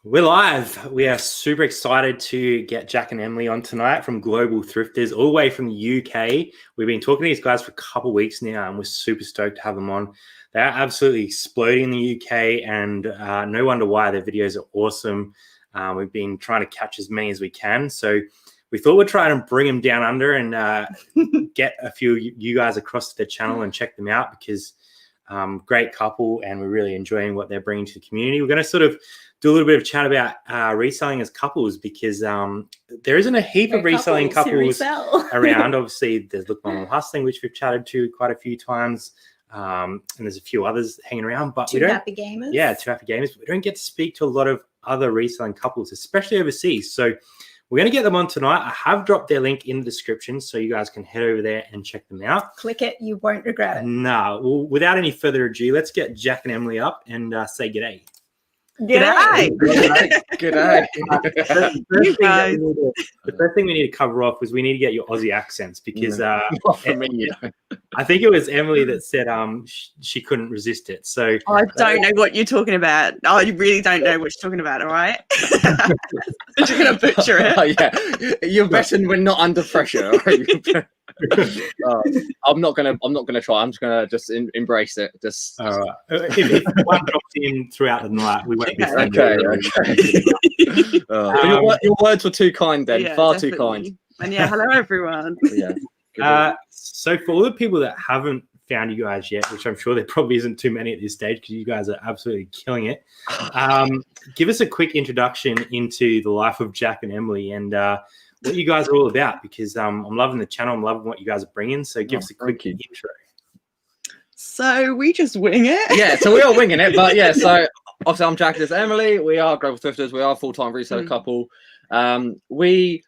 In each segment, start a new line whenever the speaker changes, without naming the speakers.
We're live. We are super excited to get Jack and Emily on tonight from Global Thrifters, all the way from the UK. We've been talking to these guys for a couple of weeks now, and we're super stoked to have them on. They're absolutely exploding in the UK, and no wonder why. Their videos are awesome. We've been trying to catch as many as we can. So we thought we'd try and bring them down under and get a few of you guys across to their channel and check them out, because great couple, and we're really enjoying what they're bringing to the community. We're going to sort of do a little bit of chat about reselling as couples, because there isn't a heap of reselling couples around. Obviously, there's Look Mom Hustling, which we've chatted to quite a few times, and there's a few others hanging around. But
Two Happy Gamers.
Yeah, Two Happy Gamers. But we don't get to speak to a lot of other reselling couples, especially overseas. So we're going to get them on tonight. I have dropped their link in the description, so you guys can head over there and check them out.
Click it. You won't regret it.
No. Well, without any further ado, let's get Jack and Emily up and say g'day.
G'day.
G'day.
The first thing we need to cover off was we need to get your Aussie accents, because I think it was Emily that said she couldn't resist it. So
I don't know what you're talking about. I really don't know what you're talking about. All right, you're gonna butcher it.
Oh, yeah, you're better when not under pressure. I'm not gonna try. I'm just gonna embrace it. Just
all right. If one drops in throughout the night, we won't be
okay. Your words were too kind then.
Yeah,
far
definitely.
too kind.
And yeah, hello everyone.
Yeah.
So for all the people that haven't found you guys yet, which I'm sure there probably isn't too many at this stage, because you guys are absolutely killing it, give us a quick introduction into the life of Jack and Emily, and what you guys are all about, because I'm loving the channel. I'm loving what you guys are bringing. So give us a quick intro.
So we just wing it.
Yeah, so we are winging it, but yeah. So obviously, I'm Jack. This is Emily. We are Global Thrifters. We are a full-time reseller couple. We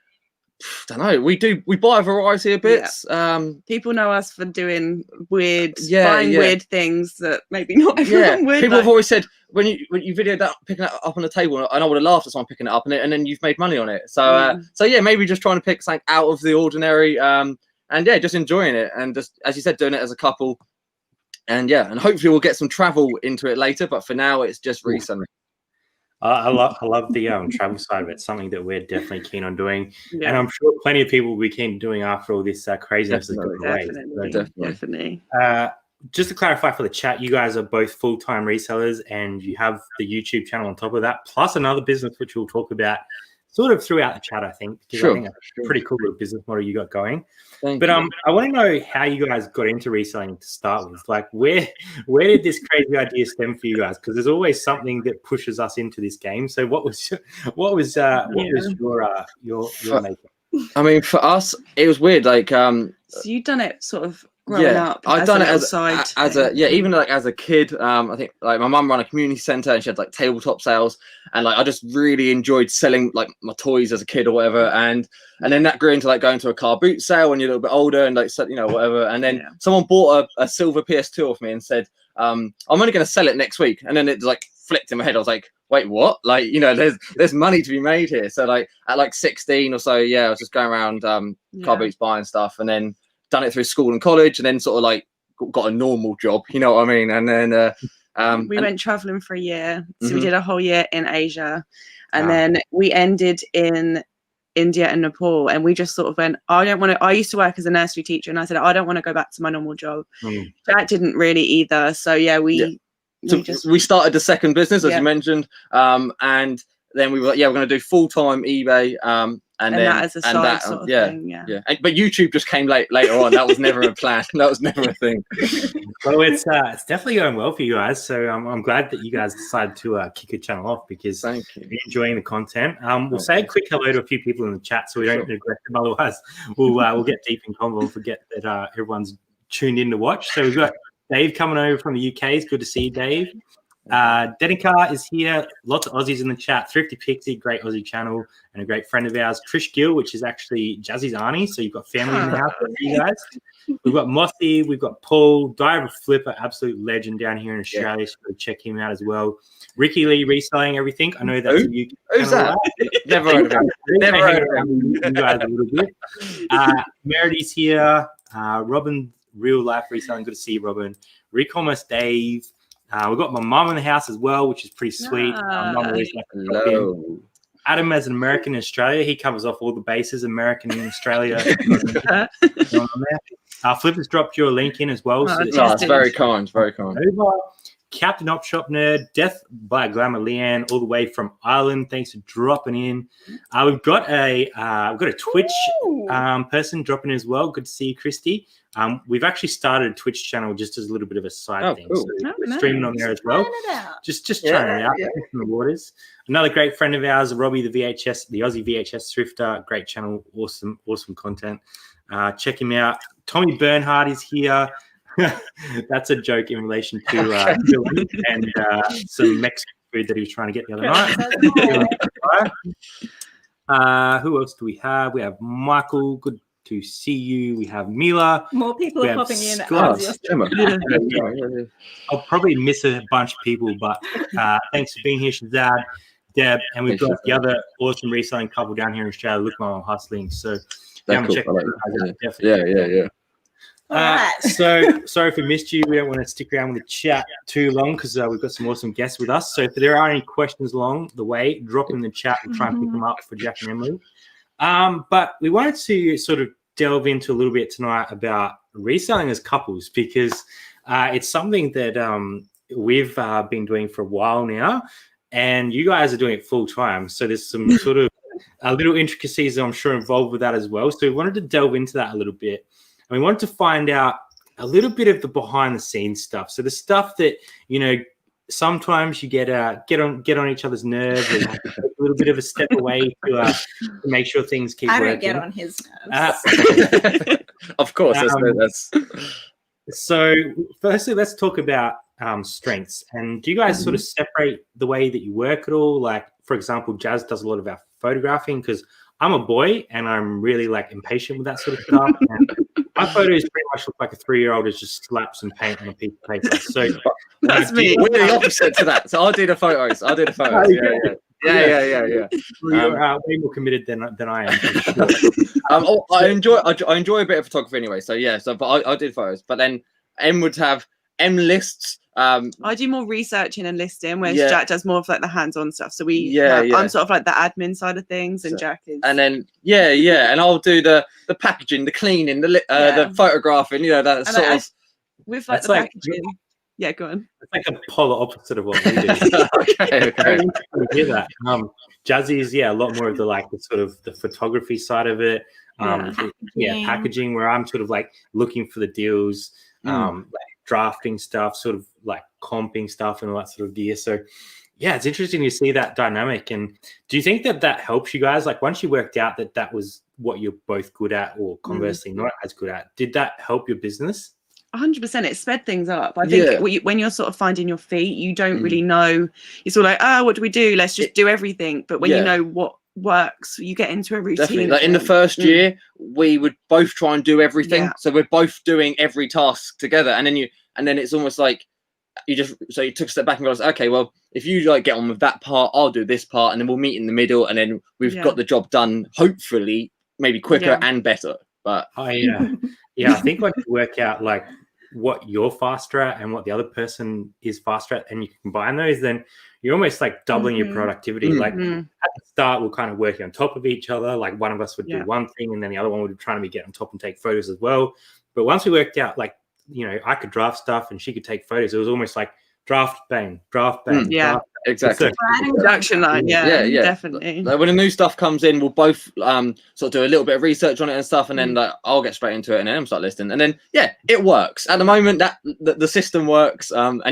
don't know. We buy a variety of bits.
Yeah. People know us for doing weird, buying weird things that maybe not everyone would.
People have always said when you videoed that picking it up on the table, and I would have laughed at someone picking it up, and then you've made money on it. So so yeah, maybe just trying to pick something out of the ordinary, and yeah, just enjoying it, and just as you said, doing it as a couple, and yeah, and hopefully we'll get some travel into it later. But for now, it's just reselling.
I love the travel side of it. Something that we're definitely keen on doing, and I'm sure plenty of people will be keen on doing after all this craziness.
Definitely.
Just to clarify for the chat, you guys are both full-time resellers, and you have the YouTube channel on top of that, plus another business which we'll talk about sort of throughout the chat, I think.
Sure.
I think that's a pretty cool little business model you got going.
Thank
but
you.
I want to know how you guys got into reselling to start with. Like, where did this crazy idea stem for you guys? Because there's always something that pushes us into this game. So what was your makeup?
I mean, for us, it was weird. Like,
so you'd done it sort of growing up.
I've done it as even like as a kid. I think like my mum ran a community centre, and she had like tabletop sales, and like I just really enjoyed selling like my toys as a kid or whatever, and then that grew into like going to a car boot sale when you're a little bit older, and like whatever, and then someone bought a silver PS2 off me and said, I'm only going to sell it next week, and then it like flicked in my head. I was like, wait, what? Like, there's money to be made here. So like at like 16 or so, I was just going around car boots buying stuff, and then done it through school and college, and then sort of like got a normal job, you know what I mean? And then
we went traveling for a year. So we did a whole year in Asia, and then we ended in India and Nepal, and we just sort of went, I used to work as a nursery teacher, and I said, I don't want to go back to my normal job. Jack didn't really either. So we started the second business, as you mentioned, and then we were we're going to do full-time eBay, and then that as a side sort of thing,
but YouTube just came later on. That was never a plan. That was never a thing.
Well, it's definitely going well for you guys. So I'm glad that you guys decided to kick your channel off, because
thank you.
You're enjoying the content. We'll say a quick hello to a few people in the chat, so we don't neglect them. Otherwise, we'll get deep in convo and forget that everyone's tuned in to watch. So we've got Dave coming over from the UK. It's good to see you, Dave. Denikar is here. Lots of Aussies in the chat. Thrifty Pixie, great Aussie channel, and a great friend of ours. Trish Gill, which is actually Jazzy's auntie. So you've got family in the house for you guys. We've got Mossy. We've got Paul. Diver Flipper, absolute legend down here in Australia. So go check him out as well. Ricky Lee reselling everything. I know that's you.
Who's that? Never heard of him. Never heard of him.
You guys a little bit. Meridy's here. Robin, real life reselling. Good to see you, Robin. Recommerce Dave. We've got my mum in the house as well, which is pretty sweet. Mum always likes to drop in.
Hello.
Adam, as an American in Australia, he covers off all the bases. American in Australia. Flippers dropped your link in as well. So
It's very kind, very kind.
over. Captain Op Shop Nerd, Death by Glamour Leanne, all the way from Ireland. Thanks for dropping in. We've got a Twitch person dropping in as well. Good to see you, Christy. We've actually started a Twitch channel just as a little bit of a side thing.
Cool.
So we're streaming on there as well. Just trying it out in the waters. Another great friend of ours, Robbie, the Aussie VHS Thrifter. Great channel, awesome content. Check him out. Tommy Bernhard is here. That's a joke in relation to Dylan and some Mexican food that he was trying to get the other night. Who else do we have? We have Michael. Good to see you. We have Mila.
More people are popping in.
I'll probably miss a bunch of people, but thanks for being here, Shazad, Deb, and we've got the other awesome reselling couple down here in Australia. Look, I'm hustling. So check
Yeah.
So sorry if we missed you. We don't want to stick around with the chat too long because we've got some awesome guests with us. So if there are any questions along the way, drop them in the chat. We'll try and pick them up for Jack and Emily. But we wanted to sort of delve into a little bit tonight about reselling as couples because it's something that we've been doing for a while now, and you guys are doing it full time. So there's some sort of little intricacies I'm sure involved with that as well. So we wanted to delve into that a little bit. And we wanted to find out a little bit of the behind the scenes stuff. So the stuff that, sometimes you get on each other's nerves and have to take a little bit of a step away to make sure things keep working.
I don't get on his nerves.
Of course. That's...
So firstly, let's talk about strengths. And do you guys sort of separate the way that you work at all? Like, for example, Jazz does a lot of our photographing because I'm a boy and I'm really impatient with that sort of stuff. And my photos pretty much look like a 3-year-old has just slapped some paint on a piece of paper. So
that's me. We're the opposite to that. So I'll do the photos. Yeah.
You're way more committed than I am. For sure.
I enjoy a bit of photography anyway. So yeah. But I did photos. But then M would have M lists.
I do more researching and listing, whereas Jack does more of the hands-on stuff. So I'm sort of the admin side of things, and Jack is. And
then and I'll do the packaging, the cleaning, the photographing. That sort of
with the packaging. Yeah, go on.
It's like a polar opposite of what we do.
okay.
Hear that. Jazzy is a lot more of the sort of the photography side of it. Packaging, where I'm sort of looking for the deals. Drafting stuff, sort of comping stuff and all that sort of gear. So it's interesting to see that dynamic. And do you think that helps you guys? Once you worked out that was what you're both good at, or conversely not as good at, did that help your business?
100%. It sped things up. I think when you're sort of finding your feet, you don't really know. It's all what do we do? Let's just do everything. But when you know what works, you get into a routine.
Definitely. In the first year, we would both try and do everything. So we're both doing every task together, and then it's almost like you took a step back and goes, okay, well, if you get on with that part, I'll do this part, and then we'll meet in the middle, and then we've got the job done, hopefully maybe quicker and better. But
I think once you work out what you're faster at and what the other person is faster at, and you combine those, then you're almost doubling your productivity. At the start, we're kind of working on top of each other. One of us would do one thing, and then the other one would be trying to get on top and take photos as well. But once we worked out, I could draft stuff and she could take photos. It was almost draft, bang, draft, bang.
Draft, exactly.
Production line, definitely.
When the new stuff comes in, we'll both sort of do a little bit of research on it and stuff, and then I'll get straight into it, and then start listing, and then it works. At the moment, that the system works, and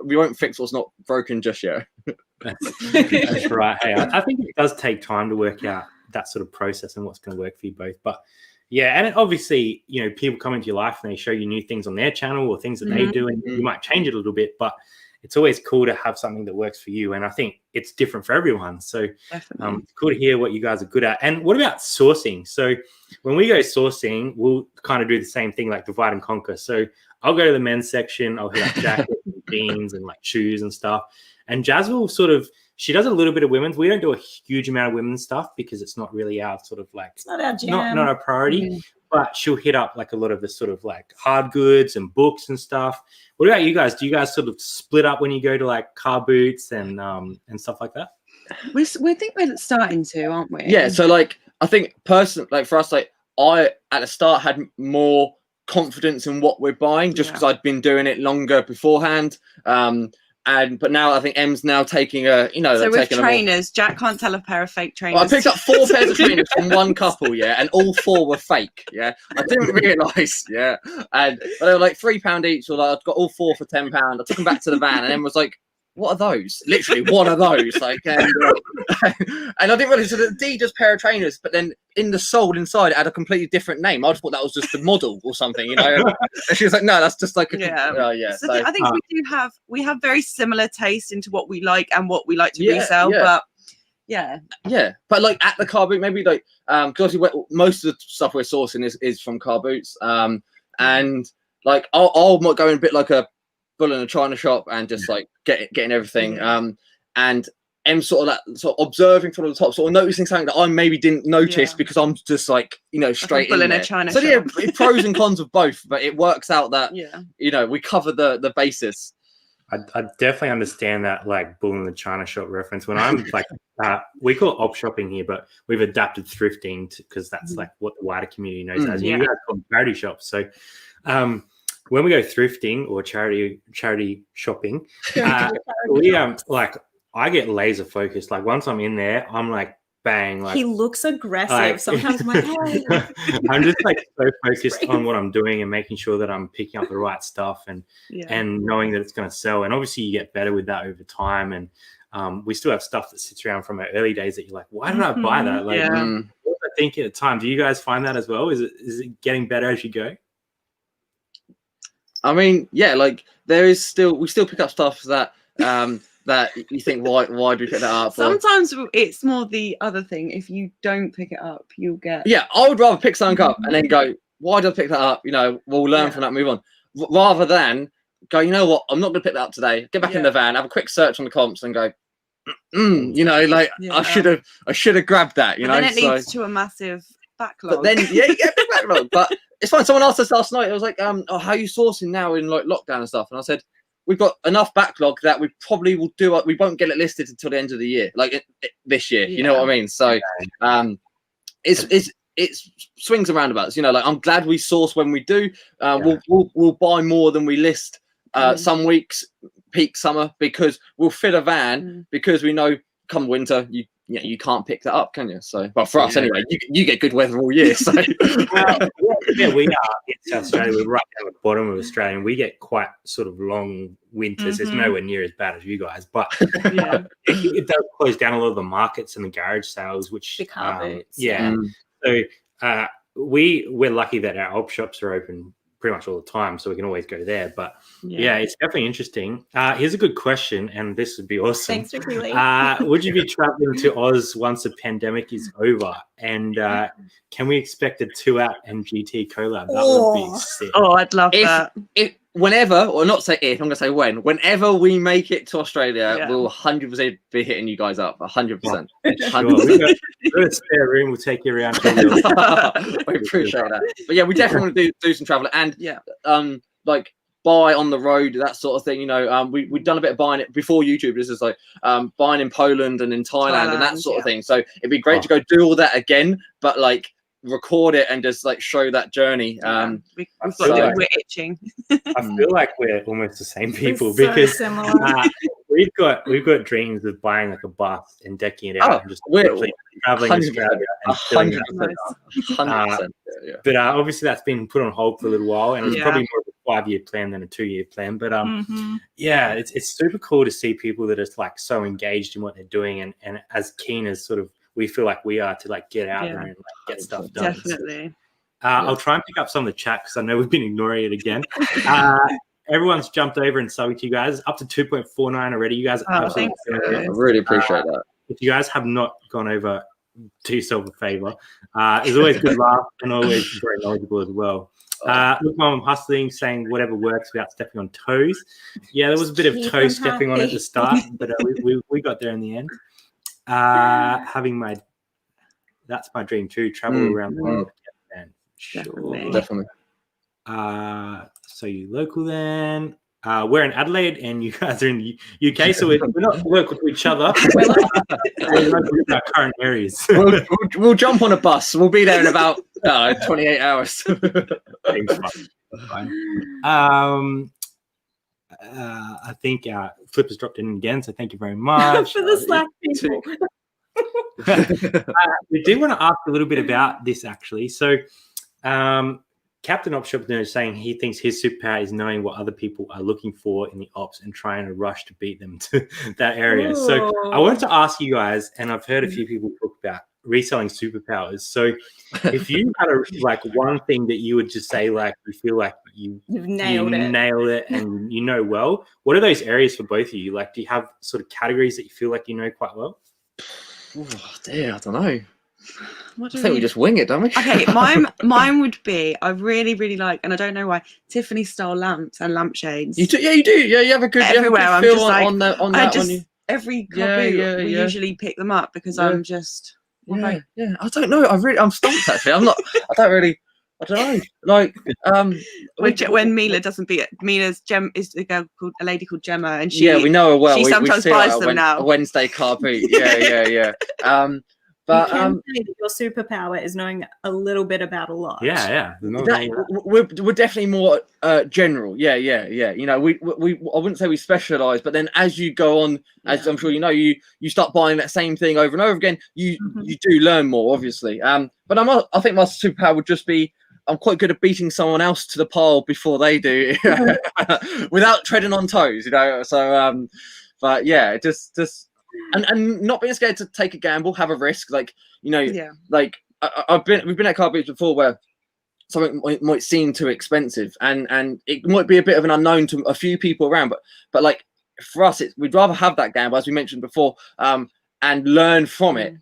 we won't fix what's not broken just yet.
That's right. Hey, I think it does take time to work out that sort of process and what's going to work for you both, but. Yeah, and obviously, people come into your life and they show you new things on their channel or things that they do, and you might change it a little bit, but it's always cool to have something that works for you. And I think it's different for everyone. So it's cool to hear what you guys are good at. And what about sourcing? So when we go sourcing, we'll kind of do the same thing, divide and conquer. So I'll go to the men's section. I'll hit up jackets and jeans and shoes and stuff. And Jazz will she does a little bit of women's. We don't do a huge amount of women's stuff because it's not really our sort of
it's not our jam.
Not our priority. but she'll hit up like a lot of the sort of like hard goods and books and stuff. What about you guys? Do you guys sort of split up when you go to like car boots and stuff like that?
We think we're starting to, aren't we?
Yeah. So like, I think personally, like for us, like I at the start had more confidence in what we're buying just because I'd been doing it longer beforehand. But now I think Em's now taking a,
So with trainers, Jack can't tell a pair of fake trainers.
Well, I picked up 4 pairs of trainers from one couple, and all 4 were fake. I didn't realise, but they were like £3 each. Or like, I've got all 4 for £10. I took them back to the van, and Em was like, "What are those?" Literally, what are those? Like, and I didn't realise it was an Adidas pair of trainers, but then in the sole inside it had a completely different name. I just thought that was just the model or something, And she was like, "No, that's just like a
So I think we have very similar taste into what we like and what we like to resell, but
but like at the car boot, maybe like because obviously most of the stuff we're sourcing is from car boots, and like I'll go in a bit like a bull in a china shop and just like getting everything, and I'm sort of observing from the top, sort of noticing something that I maybe didn't notice because I'm just like straight in there. So pros and cons of both, but it works out that we cover the basis.
I definitely understand that like bull in the china shop reference. When I'm like, we call it op shopping here, but we've adapted thrifting because that's like what the wider community knows as. You guys call them charity shops. So when we go thrifting or charity shopping, we like I get laser focused. Like once I'm in there, I'm like bang. Like
he looks aggressive. Sometimes I'm like, hey.
I'm just like so focused on what I'm doing and making sure that I'm picking up the right stuff and knowing that it's going to sell. And obviously you get better with that over time. And we still have stuff that sits around from our early days that you're like, why did I buy that? Like, what was I thinking at the time? Do you guys find that as well? Is it getting better as you go?
I mean, like we still pick up stuff that that you think, why do we pick that up?
Sometimes it's more the other thing. If you don't pick it up, you'll get.
Yeah, I would rather pick something up and then go, why did I pick that up? We'll learn from that, move on. Rather than go, you know what, I'm not going to pick that up today. Get back in the van, have a quick search on the comps and go, I should have grabbed that.
Then it leads to a massive backlog.
But then you get a big backlog. But it's fine. Someone asked us last night. It was like, how are you sourcing now in like lockdown and stuff? And I said, we've got enough backlog that we probably will do. We won't get it listed until the end of the year, like this year. You know what I mean? So, it's swings and roundabouts. Like I'm glad we source when we do. We'll buy more than we list. Some weeks, peak summer, because we'll fit a van because we know come winter you can't pick that up, can you? So, well, for us anyway, you get good weather all year. So,
we are in South Australia. We're right down the bottom of Australia, and we get quite sort of long winters. It's nowhere near as bad as you guys, but it does close down a lot of the markets and the garage sales, which So we're lucky that our op shops are open pretty much all the time, so we can always go there. But it's definitely interesting. Here's a good question, and this would be awesome.
Thanks, Ricky.
Would you be traveling to Oz once the pandemic is over? And can we expect a 2Out and GT collab? That would be sick.
Oh, I'd love that.
Whenever, or not say if, I'm going to say whenever we make it to Australia, we'll 100% be hitting you guys up. 100%. 100%.
We've got a spare room. We'll take you around.
We appreciate that. But yeah, we definitely want to do some travel and like buy on the road, that sort of thing. We've done a bit of buying it before YouTube. This is like buying in Poland and in Thailand and that sort of thing. So it'd be great to go do all that again, but like record it and just like show that journey.
We're itching.
I feel like we're almost the same people because we've got dreams of buying like a bus and decking it out and just traveling Australia and
100%.
But obviously that's been put on hold for a little while, and it's probably more of a 5-year plan than a 2-year plan. But it's super cool to see people that are like so engaged in what they're doing and as keen as sort of we feel like we are to like get out there and like get stuff done.
Definitely.
So, I'll try and pick up some of the chat because I know we've been ignoring it again. Everyone's jumped over and subbed to you guys up to 2.49 already. You guys are absolutely
I really appreciate that.
If you guys have not gone over, do yourself a favor. It's always good laugh and always very knowledgeable as well. Look, Mom, I'm hustling, saying whatever works without stepping on toes. Yeah, there was a bit of toe stepping on at the start, but we got there in the end. That's my dream too, travel around the world.
Definitely.
Definitely.
So you local then? We're in Adelaide, and you guys are in the UK, so we're not local to each other. We're local to our current areas.
we'll jump on a bus. We'll be there in about 28 hours.
Fine. I think Flipper's dropped in again, so thank you very much.
For the Slack people.
We do want to ask a little bit about this, actually. So Captain Opshopner is saying he thinks his superpower is knowing what other people are looking for in the ops and trying to rush to beat them to that area.
Ooh.
So I wanted to ask you guys, and I've heard a few people talk about reselling superpowers. So if you had one thing that you would just say, like, you feel like you've nailed it and you know well, what are those areas for both of you? Like, do you have sort of categories that you feel like you know quite well?
Oh dear, I don't know.
What do
I think we just wing it, don't we?
Okay, mine would be, I really, really like, and I don't know why, Tiffany style lamps and lampshades.
You do. Yeah, you have a good
Everywhere.
You have
I'm
a good
just
feel
like,
on that one.
Every car boot, we usually pick them up because I'm just.
Yeah. I don't know. I'm stumped actually. I don't know. Like,
when Mila doesn't beat it, Mila's is a lady called Gemma, and
we know her well.
She sometimes buys them now.
A Wednesday car boot. Yeah. But
you can say that your superpower is knowing a little bit about a lot.
Yeah.
We're definitely more general. Yeah. You know, we I wouldn't say we specialize, but then as you go on, as I'm sure you know, you start buying that same thing over and over again. You do learn more, obviously. But I think my superpower would just be, I'm quite good at beating someone else to the pile before they do, without treading on toes. You know, so but yeah, just. And not being scared to take a gamble, have a risk, like, you know, like we've been at car boots before where something might seem too expensive, and it might be a bit of an unknown to a few people around, but like for us, we'd rather have that gamble, as we mentioned before, and learn from it.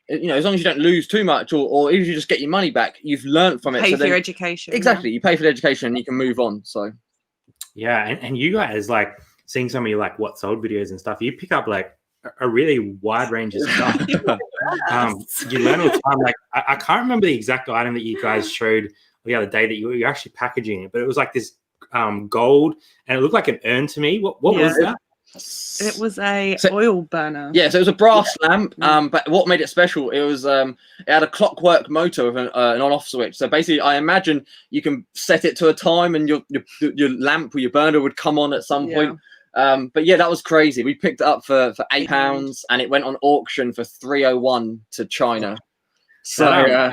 You know, as long as you don't lose too much, or if you just get your money back, you've learned from it.
Pay for your education.
Exactly, you pay for the education, and you can move on. So
yeah, and you guys, like, seeing some of your like what sold videos and stuff, you pick up like a really wide range of stuff. You learn all the time. Like, I can't remember the exact item that you guys showed the other day that you're actually packaging it, but it was like this gold, and it looked like an urn to me. What was that?
It was a oil burner.
Yeah, so it was a brass lamp. But what made it special? It was it had a clockwork motor with an on-off switch. So basically, I imagine you can set it to a time, and your lamp or your burner would come on at some point. But yeah, that was crazy. We picked it up for £8, and it went on auction for $301 to China. So
I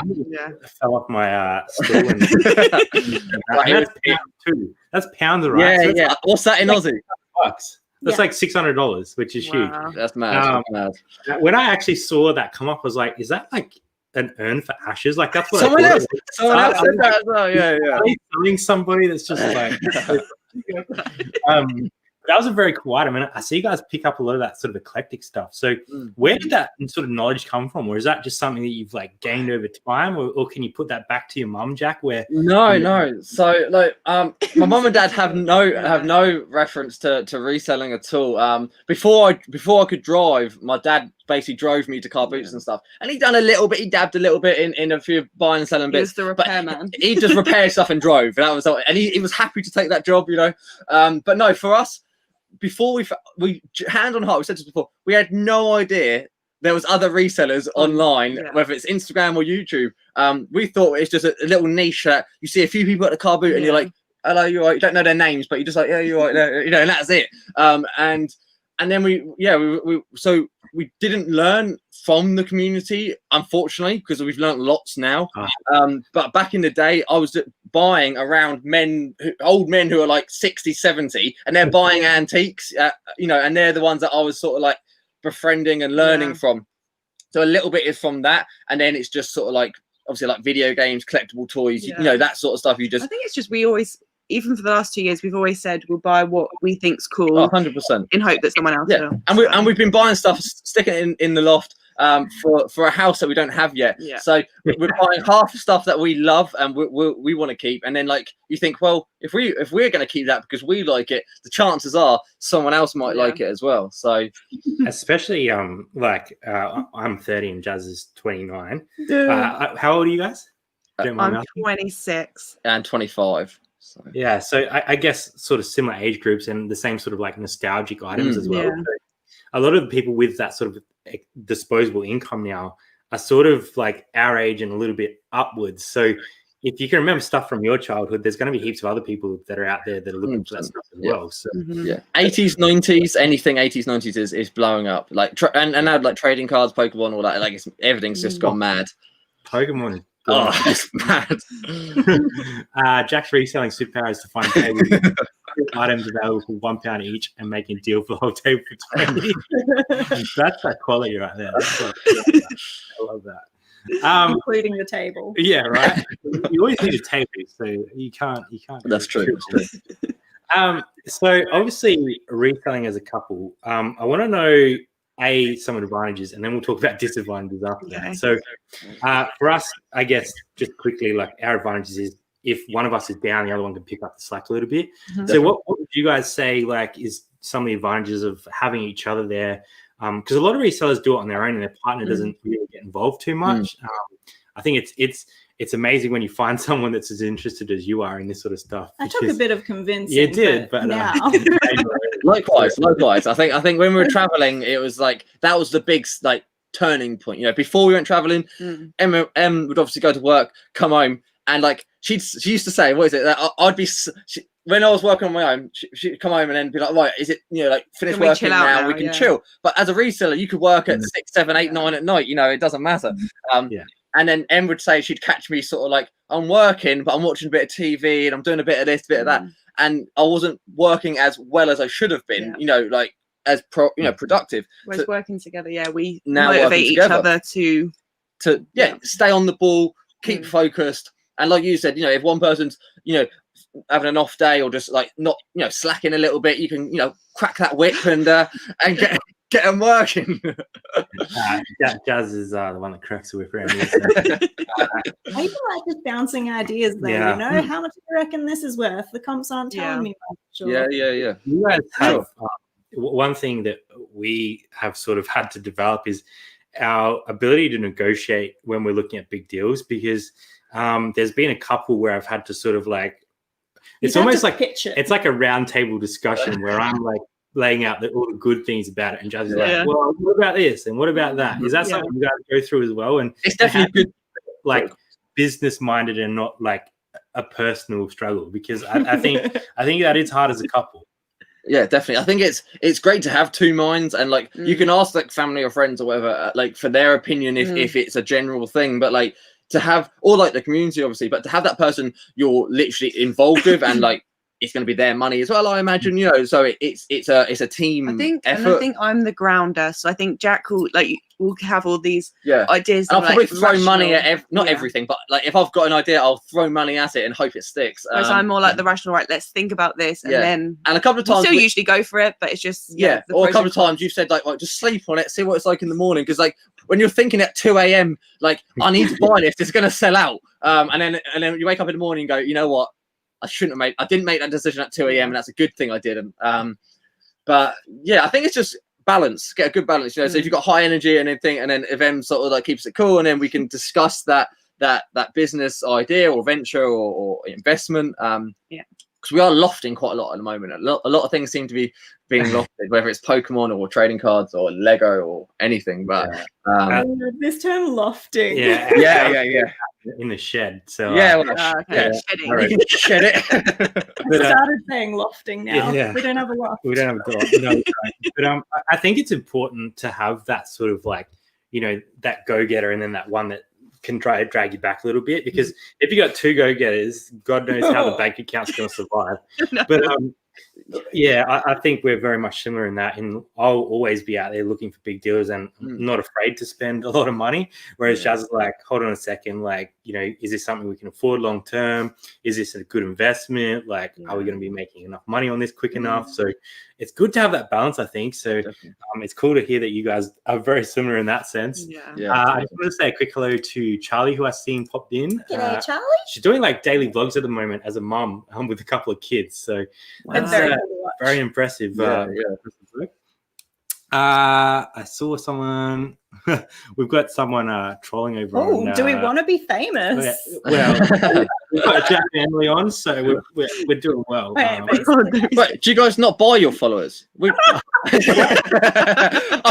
fell off my stool. And that's pounds too. That's pounds, right?
Yeah. What's that in Aussie?
Bucks. That's like $600, which is huge.
That's mad.
When I actually saw that come up, I was like, "Is that like an urn for ashes?" Like, that's what
someone else said that as well. Yeah.
Selling somebody that's just like. That was a very cool item, and I see you guys pick up a lot of that sort of eclectic stuff. So where did that sort of knowledge come from? Or is that just something that you've like gained over time, or can you put that back to your mum, Jack?
No. So like my mum and dad have no reference to reselling at all. Before I could drive, my dad basically drove me to car boots and stuff, and he dabbed a little bit in a few buying and selling bits.
He was the repairman.
He just repaired stuff and drove, and that was all, and he was happy to take that job, you know. But no, for us, before we hand on heart, we said this before, we had no idea there was other resellers online, whether it's Instagram or YouTube. We thought it's just a little niche that you see a few people at the car boot and you're like, hello, you're right. You don't know their names, but you're just like, yeah, you're right, you know, and that's it. And then we didn't learn from the community, unfortunately, because we've learned lots now. But back in the day, I was buying around old men who are like 60, 70, and they're buying antiques, you know, and they're the ones that I was sort of like befriending and learning from. So a little bit is from that, and then it's just sort of like, obviously, like video games, collectible toys, you know, that sort of stuff. I
think it's just, we always, even for the last 2 years, we've always said we'll buy what we think's cool.
100%.
In hope that someone else will.
And we've been buying stuff, sticking it in the loft for a house that we don't have yet. So we're buying half the stuff that we love and we want to keep. And then, like, you think, well, if we're going to keep that because we like it, the chances are someone else might like it as well. So
especially I'm 30 and Jazz is 29. How old are you guys? Don't mind
I'm
asking.
26.
And 25. So.
Yeah, so I guess sort of similar age groups and the same sort of like nostalgic items as well.
Yeah.
So a lot of the people with that sort of disposable income now are sort of like our age and a little bit upwards. So if you can remember stuff from your childhood, there's going to be heaps of other people that are out there that are looking for that stuff as well. So
yeah, 80s, 90s, anything 80s, 90s is blowing up. Like and now like trading cards, Pokemon, all that. Like everything's just gone mad.
Pokemon is
it's mad.
Jack's reselling superpowers to find table items available for £1 each and making a deal for the whole table for 20. That's that quality right there. I love that.
Including the table.
Yeah, right. You always need a table, so you can't.
That's true.
So obviously, reselling as a couple, I want to know some advantages, and then we'll talk about disadvantages after that. So for us, I guess just quickly, like our advantages is if one of us is down, the other one can pick up the slack a little bit. So what would you guys say like is some of the advantages of having each other there? Because a lot of resellers do it on their own and their partner doesn't really get involved too much. I think it's amazing when you find someone that's as interested as you are in this sort of stuff.
I took a bit of convincing.
You did, but
now.
Likewise. I think when we were traveling, it was like that was the big like turning point. You know, before we went traveling, Em would obviously go to work, come home, and like she used to say, "What is it?" That I'd be when I was working on my own, she'd come home and then be like, "Right, is it like finish working now? We can chill." But as a reseller, you could work at 6, 7, 8, 9 at night. You know, it doesn't matter. And then Em would say she'd catch me sort of like I'm working, but I'm watching a bit of TV and I'm doing a bit of this, a bit of that, and I wasn't working as well as I should have been. You know, like as productive.
Whereas working together, we
now
motivate each other to
stay on the ball, keep focused, and like you said, if one person's having an off day or just like not slacking a little bit, you can crack that whip and get them working.
Jazz is the one that cracks the whip around here.
I even like just bouncing ideas though, how much do you reckon this is worth? The comps aren't telling me much. Sure.
Yeah.
You guys have one thing that we have sort of had to develop is our ability to negotiate when we're looking at big deals, because there's been a couple where I've had to sort of like, it's almost like it's like a round table discussion where I'm like laying out all the good things about it, and Jazz is like, well, what about this and what about that? Is that something you guys go through as well? And
it's definitely good,
like business minded and not like a personal struggle, because I think that is hard as a couple.
Yeah, definitely. I think it's great to have two minds, and like you can ask like family or friends or whatever like for their opinion if it's a general thing, but like to have, or like the community obviously, but to have that person you're literally involved with and like it's going to be their money as well, I imagine, so it's a team effort.
And I think I'm the grounder, so I think Jack will have all these ideas.
And I'll probably throw money at everything, but like if I've got an idea, I'll throw money at it and hope it sticks.
Whereas I'm more like the rational, right? Let's think about this, and
a couple of times
we'll still usually go for it, but it's just
or a couple of times you've said like just sleep on it, see what it's like in the morning, because like when you're thinking at 2 a.m, like I need to buy this, it's going to sell out, and then you wake up in the morning and go, you know what? I didn't make that decision at 2 a.m. and that's a good thing I didn't. But yeah, I think it's just balance, get a good balance, So if you've got high energy and everything, and then if Em sort of like keeps it cool, and then we can discuss that business idea or venture or investment. Because we are lofting quite a lot at the moment. A lot of things seem to be being lofted, whether it's Pokemon or trading cards or Lego or anything. But
this term lofting.
Yeah.
In the shed. So
shedding. Shed it.
I started saying lofting now. We don't have a loft.
We don't have a loft. No, but I think it's important to have that sort of like, that go-getter and then that one that can try to drag you back a little bit, because if you got two go-getters, God knows how the bank account's going to survive. But I think we're very much similar in that. And I'll always be out there looking for big deals and not afraid to spend a lot of money. Whereas Jazz is like, hold on a second, like, is this something we can afford long term? Is this a good investment? Like, are we going to be making enough money on this quick enough? So it's good to have that balance, I think. So it's cool to hear that you guys are very similar in that sense. I just want to say a quick hello to Charlie, who I've seen popped in.
G'day, Charlie.
She's doing like daily vlogs at the moment as a mum with a couple of kids. So that's very impressive. I saw someone. we've got someone trolling over.
Oh, do we want to be famous?
Well, we've got Jack and Emily on, so we're doing well.
But do you guys not buy your followers? I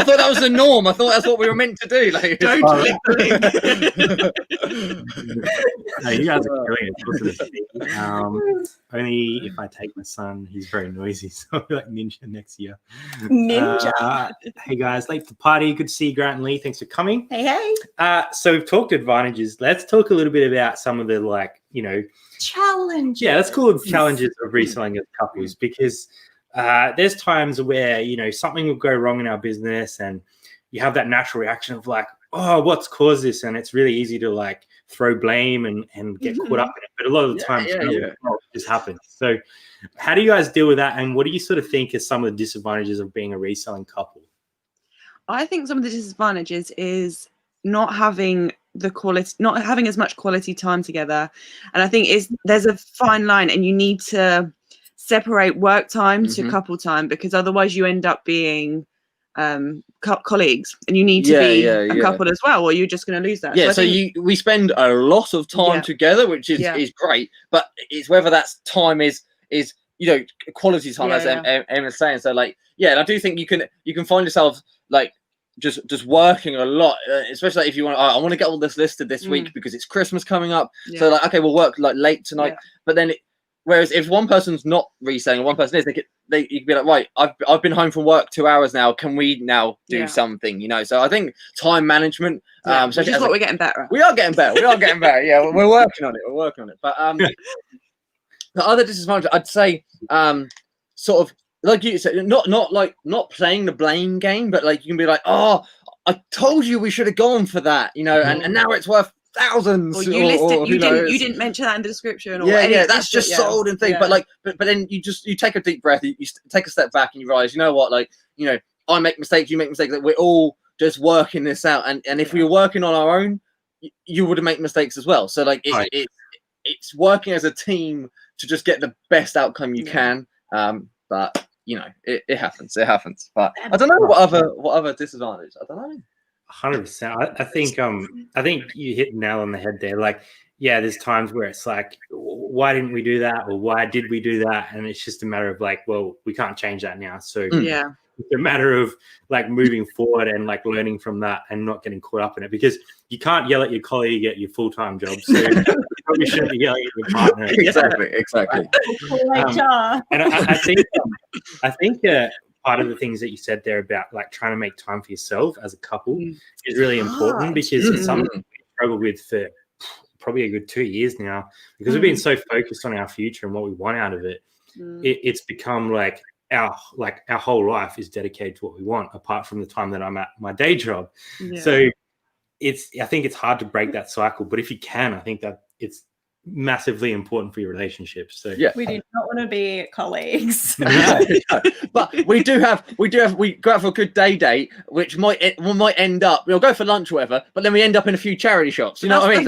thought that was the norm. I thought that's what we were meant to do. Like,
don't click the link.
No, you guys are killing it. Only if I take my son, he's very noisy, so I'll be like Ninja next year.
Ninja.
Hey guys, late for the party. Good to see you, Grant and Lee. Thanks for coming.
Hey.
So we've talked advantages. Let's talk a little bit about some of the
challenges.
Yeah, let's call it challenges of reselling as couples, because there's times where something will go wrong in our business, and you have that natural reaction of like, oh, what's caused this? And it's really easy to throw blame and get caught up in it. But a lot of the time, it just happens. So how do you guys deal with that? And what do you sort of think is some of the disadvantages of being a reselling couple?
I think some of the disadvantages is not having as much quality time together. And I think there's a fine line, and you need to separate work time to couple time, because otherwise you end up being colleagues, and you need to be a couple as well, or you're just going to lose that.
So we spend a lot of time together, which is great, but it's whether that time is quality time, as Emma was saying. So and I do think you can find yourself just working a lot, especially if you want. I want to get all this listed this week because it's Christmas coming up. So okay, we'll work late tonight, but then. Whereas if one person's not reselling and one person is, you can be like, right, I've been home from work 2 hours now. Can we now do something? So I think time management,
which is what we're getting better at.
We are getting better. Yeah, we're working on it. But the other disadvantage, I'd say, sort of like you said, not playing the blame game, but you can be like, oh, I told you we should have gone for that, and now it's worth thousands.
Or you listed, you didn't mention that in the description. Or
that's just sold and thing. But then you take a deep breath, you take a step back, and you realize, you know what, I make mistakes, you make mistakes. That we're all just working this out, and if we were working on our own, you would have made mistakes as well. So it's working as a team to just get the best outcome you can. But it happens. But I don't know what other disadvantage. I don't know.
100%. I think you hit the nail on the head there. There's times where it's like, why didn't we do that, or why did we do that? And it's just a matter of well, we can't change that now. So it's a matter of moving forward and learning from that and not getting caught up in it, because you can't yell at your colleague at your full-time job. So you probably shouldn't be yelling at your partner.
Exactly.
And I think part of the things that you said there about trying to make time for yourself as a couple is really important, because it's something we struggle with for probably a good 2 years now, because we've been so focused on our future and what we want out of it. It's become our whole life is dedicated to what we want, apart from the time that I'm at my day job. So I think it's hard to break that cycle, but if you can, I think that it's massively important for your relationship. So
we do not want to be colleagues.
But we go out for a good day date, which might end up, we'll go for lunch or whatever, but then we end up in a few charity shops. You know what I mean?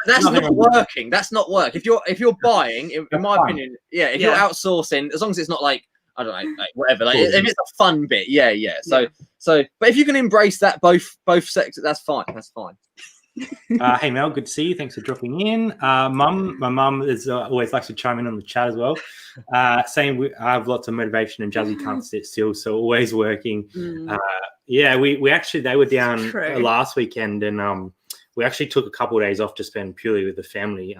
That's not working. That's not work. If you're buying, in my opinion, if you're outsourcing, as long as it's not I don't know, whatever. If it's a fun bit, So, but if you can embrace that both sectors, that's fine.
Hey Mel, good to see you. Thanks for dropping in. My mum is always likes to chime in on the chat as well, saying I have lots of motivation and Jazzy can't sit still, so always working. We actually, they were down last weekend, and we actually took a couple of days off to spend purely with the family,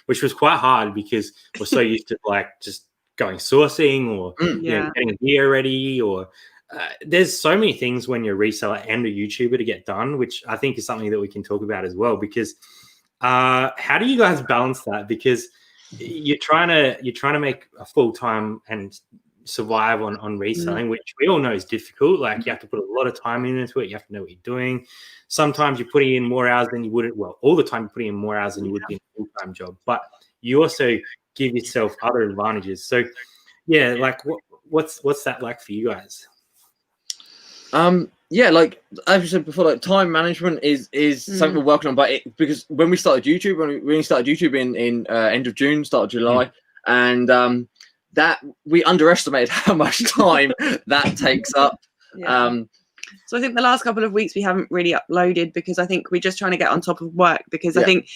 which was quite hard because we're so used to just going sourcing or getting a gear ready, or there's so many things when you're a reseller and a YouTuber to get done, which I think is something that we can talk about as well. Because how do you guys balance that? Because you're trying to make a full time and survive on reselling, which we all know is difficult. You have to put a lot of time into it. You have to know what you're doing. Sometimes you're putting in more hours than you would. Well, all the time you're putting in more hours than you would be in a full time job. But you also give yourself other advantages. So what's that like for you guys?
As you said before, time management is something we're working on. Because when we started YouTube, in end of June, start of July, and that we underestimated how much time that takes up.
So I think the last couple of weeks we haven't really uploaded because I think we're just trying to get on top of work, because I think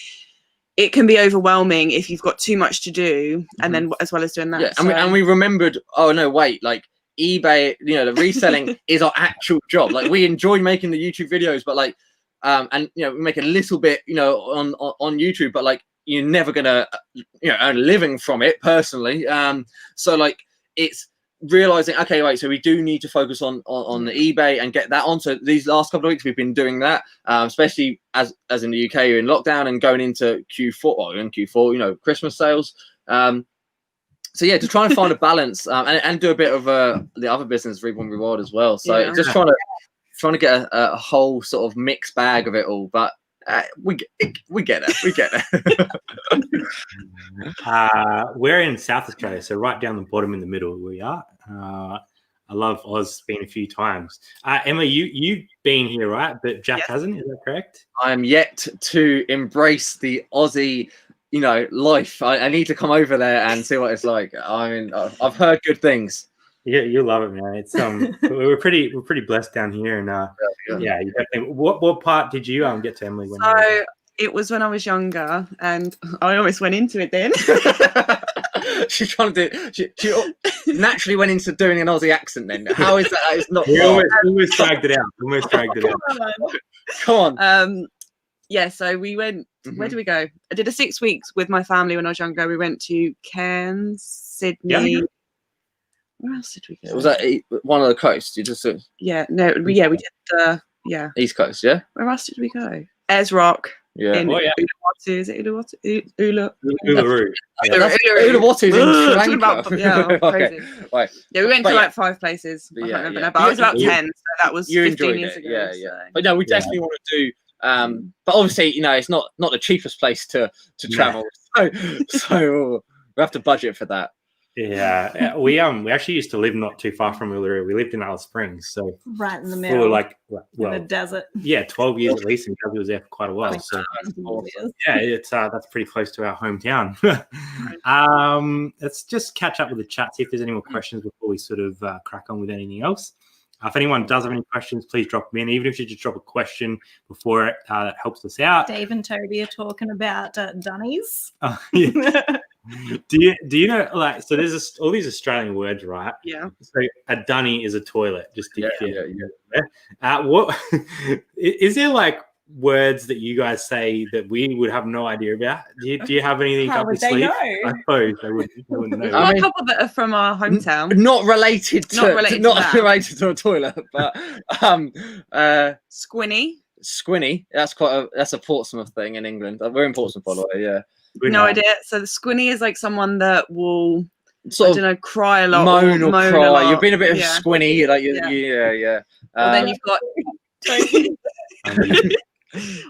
it can be overwhelming if you've got too much to do, and then as well as doing that.
Yeah, and we remembered, oh no, wait, like eBay, you know, the reselling is our actual job. Like we enjoy making the YouTube videos, but like, and you know, we make a little bit, you know, on YouTube, but like you're never gonna, you know, earn a living from it personally. So like it's realizing, okay, right, so we do need to focus on the eBay and get that on. So these last couple of weeks we've been doing that, especially as in the UK, you're in lockdown and going into Q4, you know, Christmas sales. So yeah, to try and find a balance, and do a bit of the other business, Rewild as well. So just trying to get a whole sort of mixed bag of it all, but we get it.
We're in South Australia, so right down the bottom in the middle we are. I love Oz, been a few times. Emma, you've been here, right? But Jack hasn't. Is that correct?
I'm yet to embrace the Aussie, you know, life. I need to come over there and see what it's like. I mean, I've heard good things.
Yeah, you'll love it, man. It's we're pretty blessed down here, and yeah, you definitely. What part did you get to, Emily? When
it was when I was younger, and I almost went into it then.
She's trying to do. She naturally went into doing an Aussie accent. Then how is that? It's not.
Almost dragged it out.
Come on.
Yeah, so we went. Where did we go? I did a 6 weeks with my family when I was younger. We went to Kain, Sydney.
Yeah.
Where else did we go?
Was that one of the coasts? You just
we did
East Coast, yeah.
Where else did we go? Ayers Rock.
Yeah.
Uluwatu, is it Uluwatu?
Uluru.
Uluwatu is in Sri Lanka.
Crazy.
Right.
Yeah, we went to like 5 places. I can't remember now, but I was about 10, so that was 15 years ago.
Yeah. But no, we definitely want to do. But obviously, you know, it's not the cheapest place to travel, so we have to budget for that.
Yeah, we actually used to live not too far from Uluru. We lived in Alice Springs, so
right in the middle,
in
the desert.
Yeah, 12 years at least, and Gabby was there for quite a while. So yeah, it's that's pretty close to our hometown. Let's just catch up with the chat, see if there's any more questions before we sort of crack on with anything else. If anyone does have any questions, please drop them in. Even if you just drop a question before it, that helps us out.
Dave and Toby are talking about dunnies.
Oh, yeah. Do you know, like, so there's all these Australian words, right?
Yeah.
So a dunny is a toilet. Just what is there like words that you guys say that we would have no idea about? Do you have anything up your sleeve? I suppose they wouldn't know.
A couple that are from our hometown.
Not related to a toilet, but Squinny. That's a Portsmouth thing in England. We're in Portsmouth, by the way. Yeah.
No idea. So the squinny is like someone that will sort of cry a lot,
moan or cry.
A lot.
You've been a bit of squinny, like yeah.
Well, then you've got,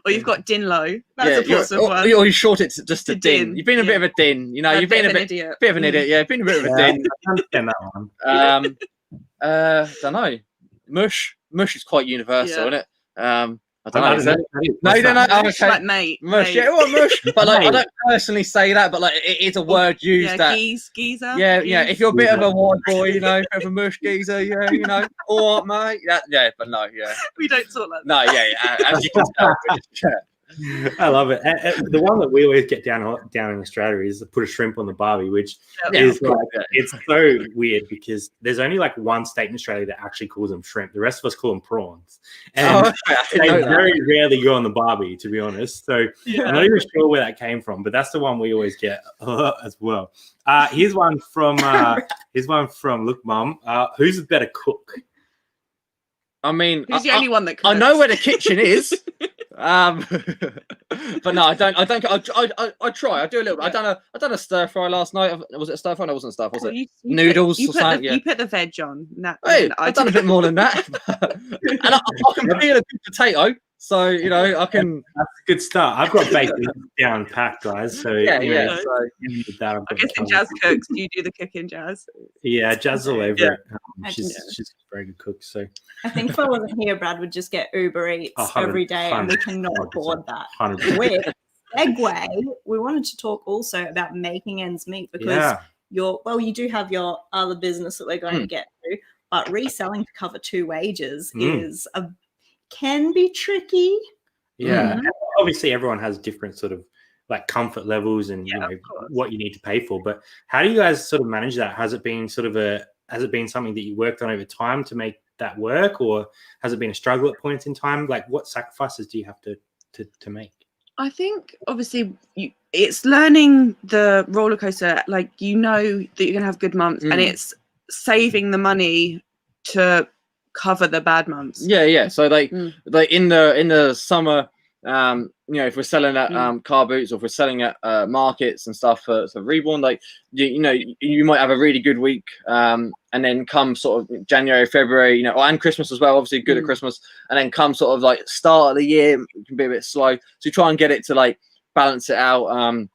or you've got Dinlow. That's a Portsmouth one.
Or you short it just to din. You've been a bit of a din. You know, you've been a bit of an idiot. Yeah, you've been a bit of a din.
I understand that one.
Don't know. Mush is quite universal, isn't it? I don't know. No, you don't know.
Oh, okay. Like mate.
Mush. Yeah, well, mush. But like, I don't personally say that, but like, it is a word used that.
Geezer.
Yeah. If you're a bit of a white boy, you know, bit of a mush geezer, yeah, you know, all right, mate. Yeah, but no, yeah.
We don't talk like that.
No, yeah. As you can tell,
I love it. The one that we always get down in Australia is to put a shrimp on the barbie, which is it's so weird because there's only like one state in Australia that actually calls them shrimp. The rest of us call them prawns, and they very rarely go on the barbie, to be honest. So I'm not even sure where that came from, but that's the one we always get as well. Here's one from Look Mum. Who's a better cook?
I mean,
who's the only one that cooks?
I know where the kitchen is. But no, I don't. I try. I do a little bit. I done a stir fry last night. Was it a stir fry? No, it wasn't stir fry. Was it noodles or something?
You put the veg on.
Hey, I've done a bit more than that. And I can peel a good potato. So, you know, I can.
That's a good start. I've got bacon down packed, guys. So
yeah.
So
I guess Jazz cooks. Do you do the cooking, Jazz?
Yeah, Jazz all over it. She's a very good cook. So
I think if I wasn't here, Brad would just get Uber Eats every day, and we cannot afford that.
100%.
With segue, we wanted to talk also about making ends meet because you do have your other business that we're going to get to. but reselling to cover 2 wages can be tricky.
Yeah, obviously everyone has different sort of like comfort levels and you know what you need to pay for. But how do you guys sort of manage that? Has it been something that you worked on over time to make that work, or has it been a struggle at points in time? Like, what sacrifices do you have to make?
I think obviously it's learning the roller coaster. Like, you know that you're gonna have good months, and it's saving the money to cover the bad months.
Yeah. So like in the summer, you know, if we're selling at car boots, or if we're selling at markets and stuff for Reborn, like you know, you might have a really good week, and then come sort of January, February, you know, and Christmas as well, obviously good at Christmas, and then come sort of like start of the year, it can be a bit slow. So you try and get it to like balance it out.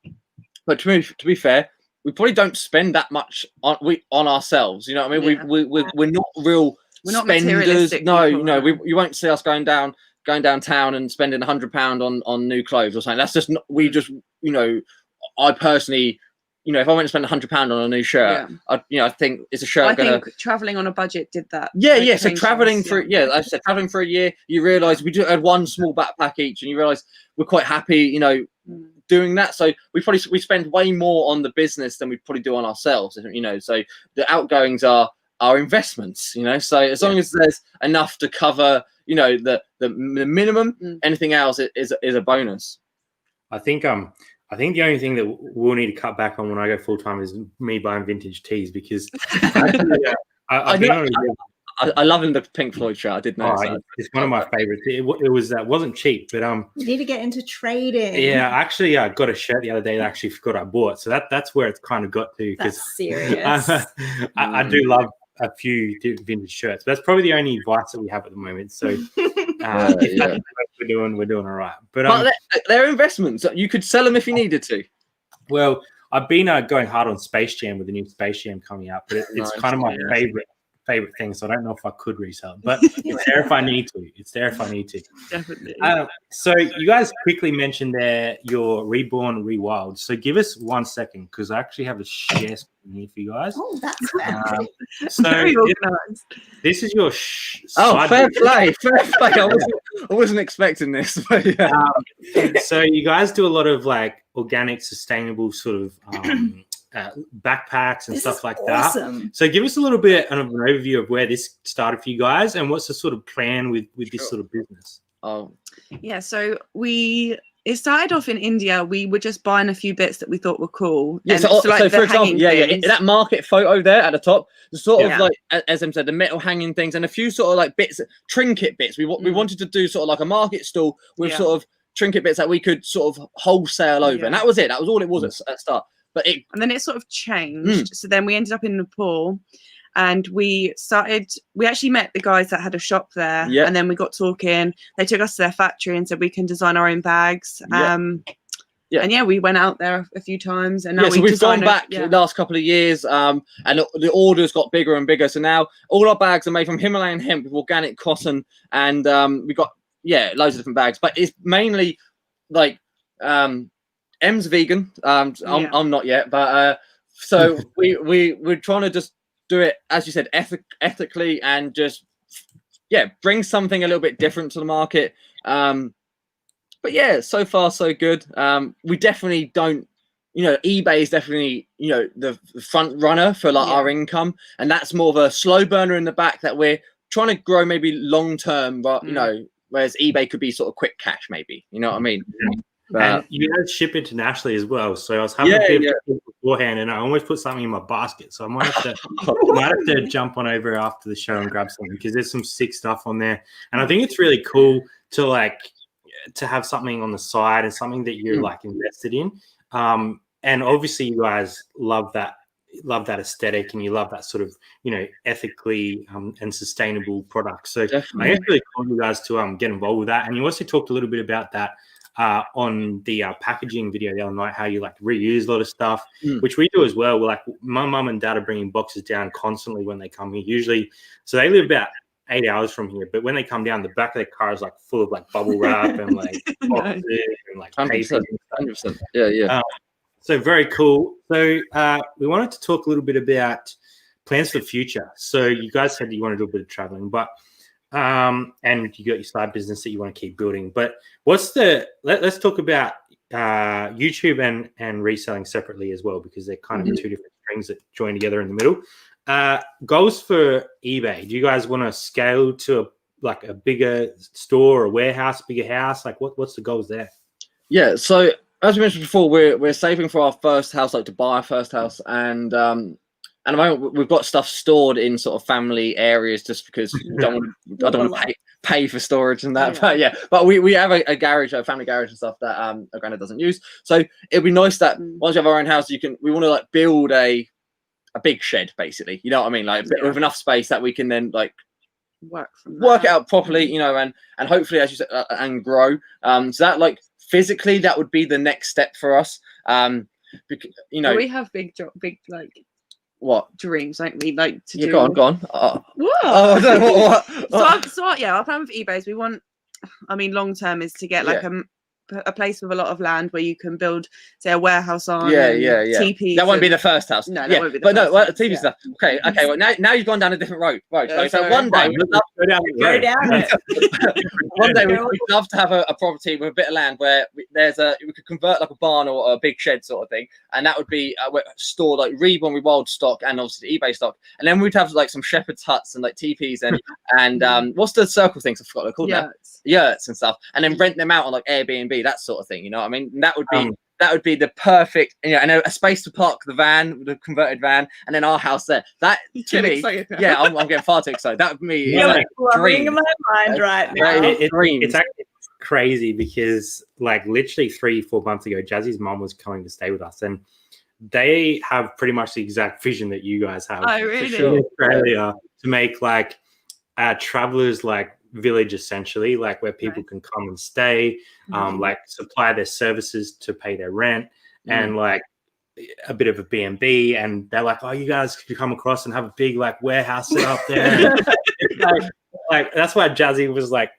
But to be fair, we probably don't spend that much on ourselves. You know what I mean? We're not real.
We're not
spenders. No,
people,
no, you won't see us going downtown and spending £100 on new clothes or something. That's just not, we just, you know, I personally, you know, if I went to spend £100 on a new shirt, I think it's a shirt.
I think traveling on a budget did that.
Yeah. So traveling for I said traveling for a year, you realise we just had one small backpack each, and you realise we're quite happy, you know, doing that. So we spend way more on the business than we probably do on ourselves, you know. So the outgoings are investments, you know. So as long as there's enough to cover, you know, the minimum, anything else is a bonus. I think the only thing that we'll need to cut back on when I go full time is me buying vintage tees, because I love the Pink Floyd shirt. I did know it's one of my favorites. It wasn't cheap, but
you need to get into trading.
Yeah, actually, I got a shirt the other day that I actually forgot I bought. So that's where it's kind of got to.
That's serious.
I do love a few vintage shirts. But that's probably the only vice that we have at the moment. So we're doing all right. But
they're investments. You could sell them if you needed to.
Well, I've been going hard on Space Jam with the new Space Jam coming out, but it's kind of my favorite thing, so I don't know if I could resell it, but it's there if I need to.
Definitely.
So you guys quickly mentioned there your Reborn Rewild. So give us 1 second, because I actually have a share screen here for you guys.
Oh, that's
so
very organized.
This is your
fair play. I wasn't expecting this. But
so you guys do a lot of like organic, sustainable sort of backpacks and stuff like that. So give us a little bit of an overview of where this started for you guys, and what's the sort of plan with this sort of business.
So it started off in India. We were just buying a few bits that we thought were cool.
So for example, that market photo there at the top, the sort of like, as Em said, the metal hanging things, and a few sort of like bits, trinket bits. We wanted to do sort of like a market stall with sort of trinket bits that we could sort of wholesale over, and that was it. That was all it was at start. And
then it sort of changed. So then we ended up in Nepal, and we actually met the guys that had a shop there, and then we got talking. They took us to their factory and said we can design our own bags. And we went out there a few times, and now
we've gone back the last couple of years, and the orders got bigger and bigger. So now all our bags are made from Himalayan hemp with organic cotton, and we got loads of different bags, but it's mainly like Em's vegan. I'm not yet, but so we're trying to just do it, as you said, ethically, and just bring something a little bit different to the market. But so far so good. We definitely don't, you know, eBay is definitely, you know, the front runner for like our income, and that's more of a slow burner in the back that we're trying to grow maybe long term, but you know, whereas eBay could be sort of quick cash maybe, you know what I mean?
And you guys ship internationally as well. So I was having a bit of beforehand, and I almost put something in my basket. So I might have to jump on over after the show and grab something, because there's some sick stuff on there. And I think it's really cool to have something on the side and something that you're like invested in. And obviously you guys love that aesthetic, and you love that sort of, you know, ethically and sustainable product. So I guess really cool you guys to get involved with that. And you also talked a little bit about that on the packaging video the other night, how you like reuse a lot of stuff, which we do as well. We're like, my mum and dad are bringing boxes down constantly when they come here, usually. So they live about 8 hours from here, but when they come down, the back of their car is like full of like bubble wrap and like boxes and like 100%, 100%.
Yeah.
So very cool. So we wanted to talk a little bit about plans for the future. So you guys said that you want to do a bit of traveling, but and you got your side business that you want to keep building. But what's let's talk about YouTube and reselling separately as well, because they're kind of two different strings that join together in the middle. Goals for eBay. Do you guys want to scale to a bigger store, a warehouse, bigger house? Like what's the goals there?
Yeah, so as we mentioned before, we're saving for our first house, like to buy our first house, and at the moment we've got stuff stored in sort of family areas just because I don't want to pay for storage and that. But we have a garage, a family garage and stuff that our granddad doesn't use. So it'd be nice that once you have our own house, we want to like build a big shed, basically. You know what I mean? Like with enough space that we can then like work it out properly, you know, and hopefully, as you said, and grow. So that like physically, that would be the next step for us. Because, you know,
we have big like
what
dreams, like we like to do.
Go on.
I don't know what. So yeah, our plan for eBay is we want. I mean, long term is to get like a place with a lot of land where you can build, say, a warehouse on. TPs.
That won't be the first house.
No, that won't be the first house.
TP stuff. Okay. Well, now you've gone down a different road. Right. So one day we'd love to
go down it.
One day we'd love to have a property with a bit of land where we could convert like a barn or a big shed sort of thing, and that would be stored like Rewild stock and obviously eBay stock, and then we'd have like some shepherd's huts and like teepees and what's the circle things? I forgot what they're called now. Yurts and stuff, and then rent them out on like Airbnb, that sort of thing. You know what I mean? That would be the perfect, you know, and a space to park the van, the converted van, and then our house there. That to me, I'm getting far too excited. That would be
dream in my mind right now.
It's actually crazy because like literally 3-4 months ago, Jazzy's mom was coming to stay with us, and they have pretty much the exact vision that you guys have.
Oh, really?
For sure. In Australia, to make like travelers like village, essentially, like where people can come and stay, like supply their services to pay their rent, and like a bit of a B&B, and they're like, oh, you guys could come across and have a big like warehouse set up there. like that's why Jazzy was like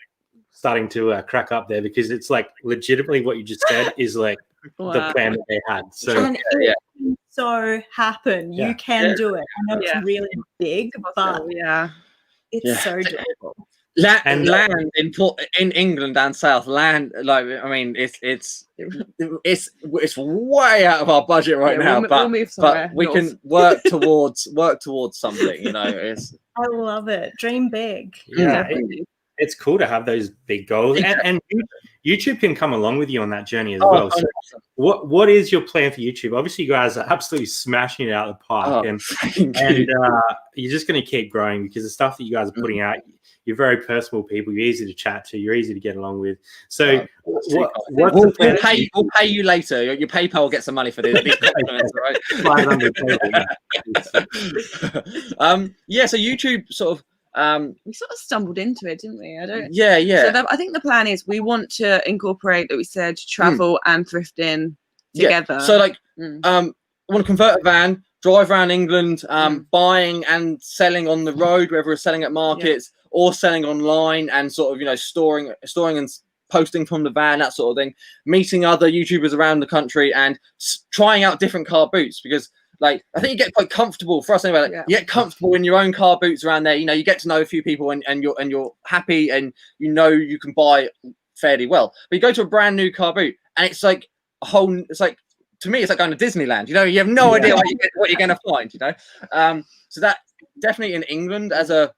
starting to crack up there, because it's like legitimately what you just said is like the plan that they had. So
and it can so happen. You can do it. I know it's really big, but it's so doable.
Land in England and South, land, like I mean, it's way out of our budget right now, but we can work towards something. You know,
I love it. Dream big.
Yeah, it's cool to have those big goals, and YouTube can come along with you on that journey as well. So what is your plan for YouTube? Obviously, you guys are absolutely smashing it out of the park, and you're just going to keep growing because the stuff that you guys are putting out. You're very personable people. You're easy to chat to. You're easy to get along with. So
we'll pay you later. Your PayPal will get some money for these compliments, right? So YouTube sort of
we sort of stumbled into it, didn't we?
So
I think the plan is we want to incorporate, that we said, travel and thrifting together.
So like I want to convert a van, drive around England, buying and selling on the road, whether we're selling at markets or selling online, and sort of, you know, storing and posting from the van, that sort of thing, meeting other YouTubers around the country and trying out different car boots, because like I think you get quite comfortable, for us anyway, like, you get comfortable in your own car boots around there, you know, you get to know a few people and you're happy, and you know you can buy fairly well. But you go to a brand new car boot and it's like to me, it's like going to Disneyland. You know, you have no idea what you're going to find. You know, so that definitely in England as a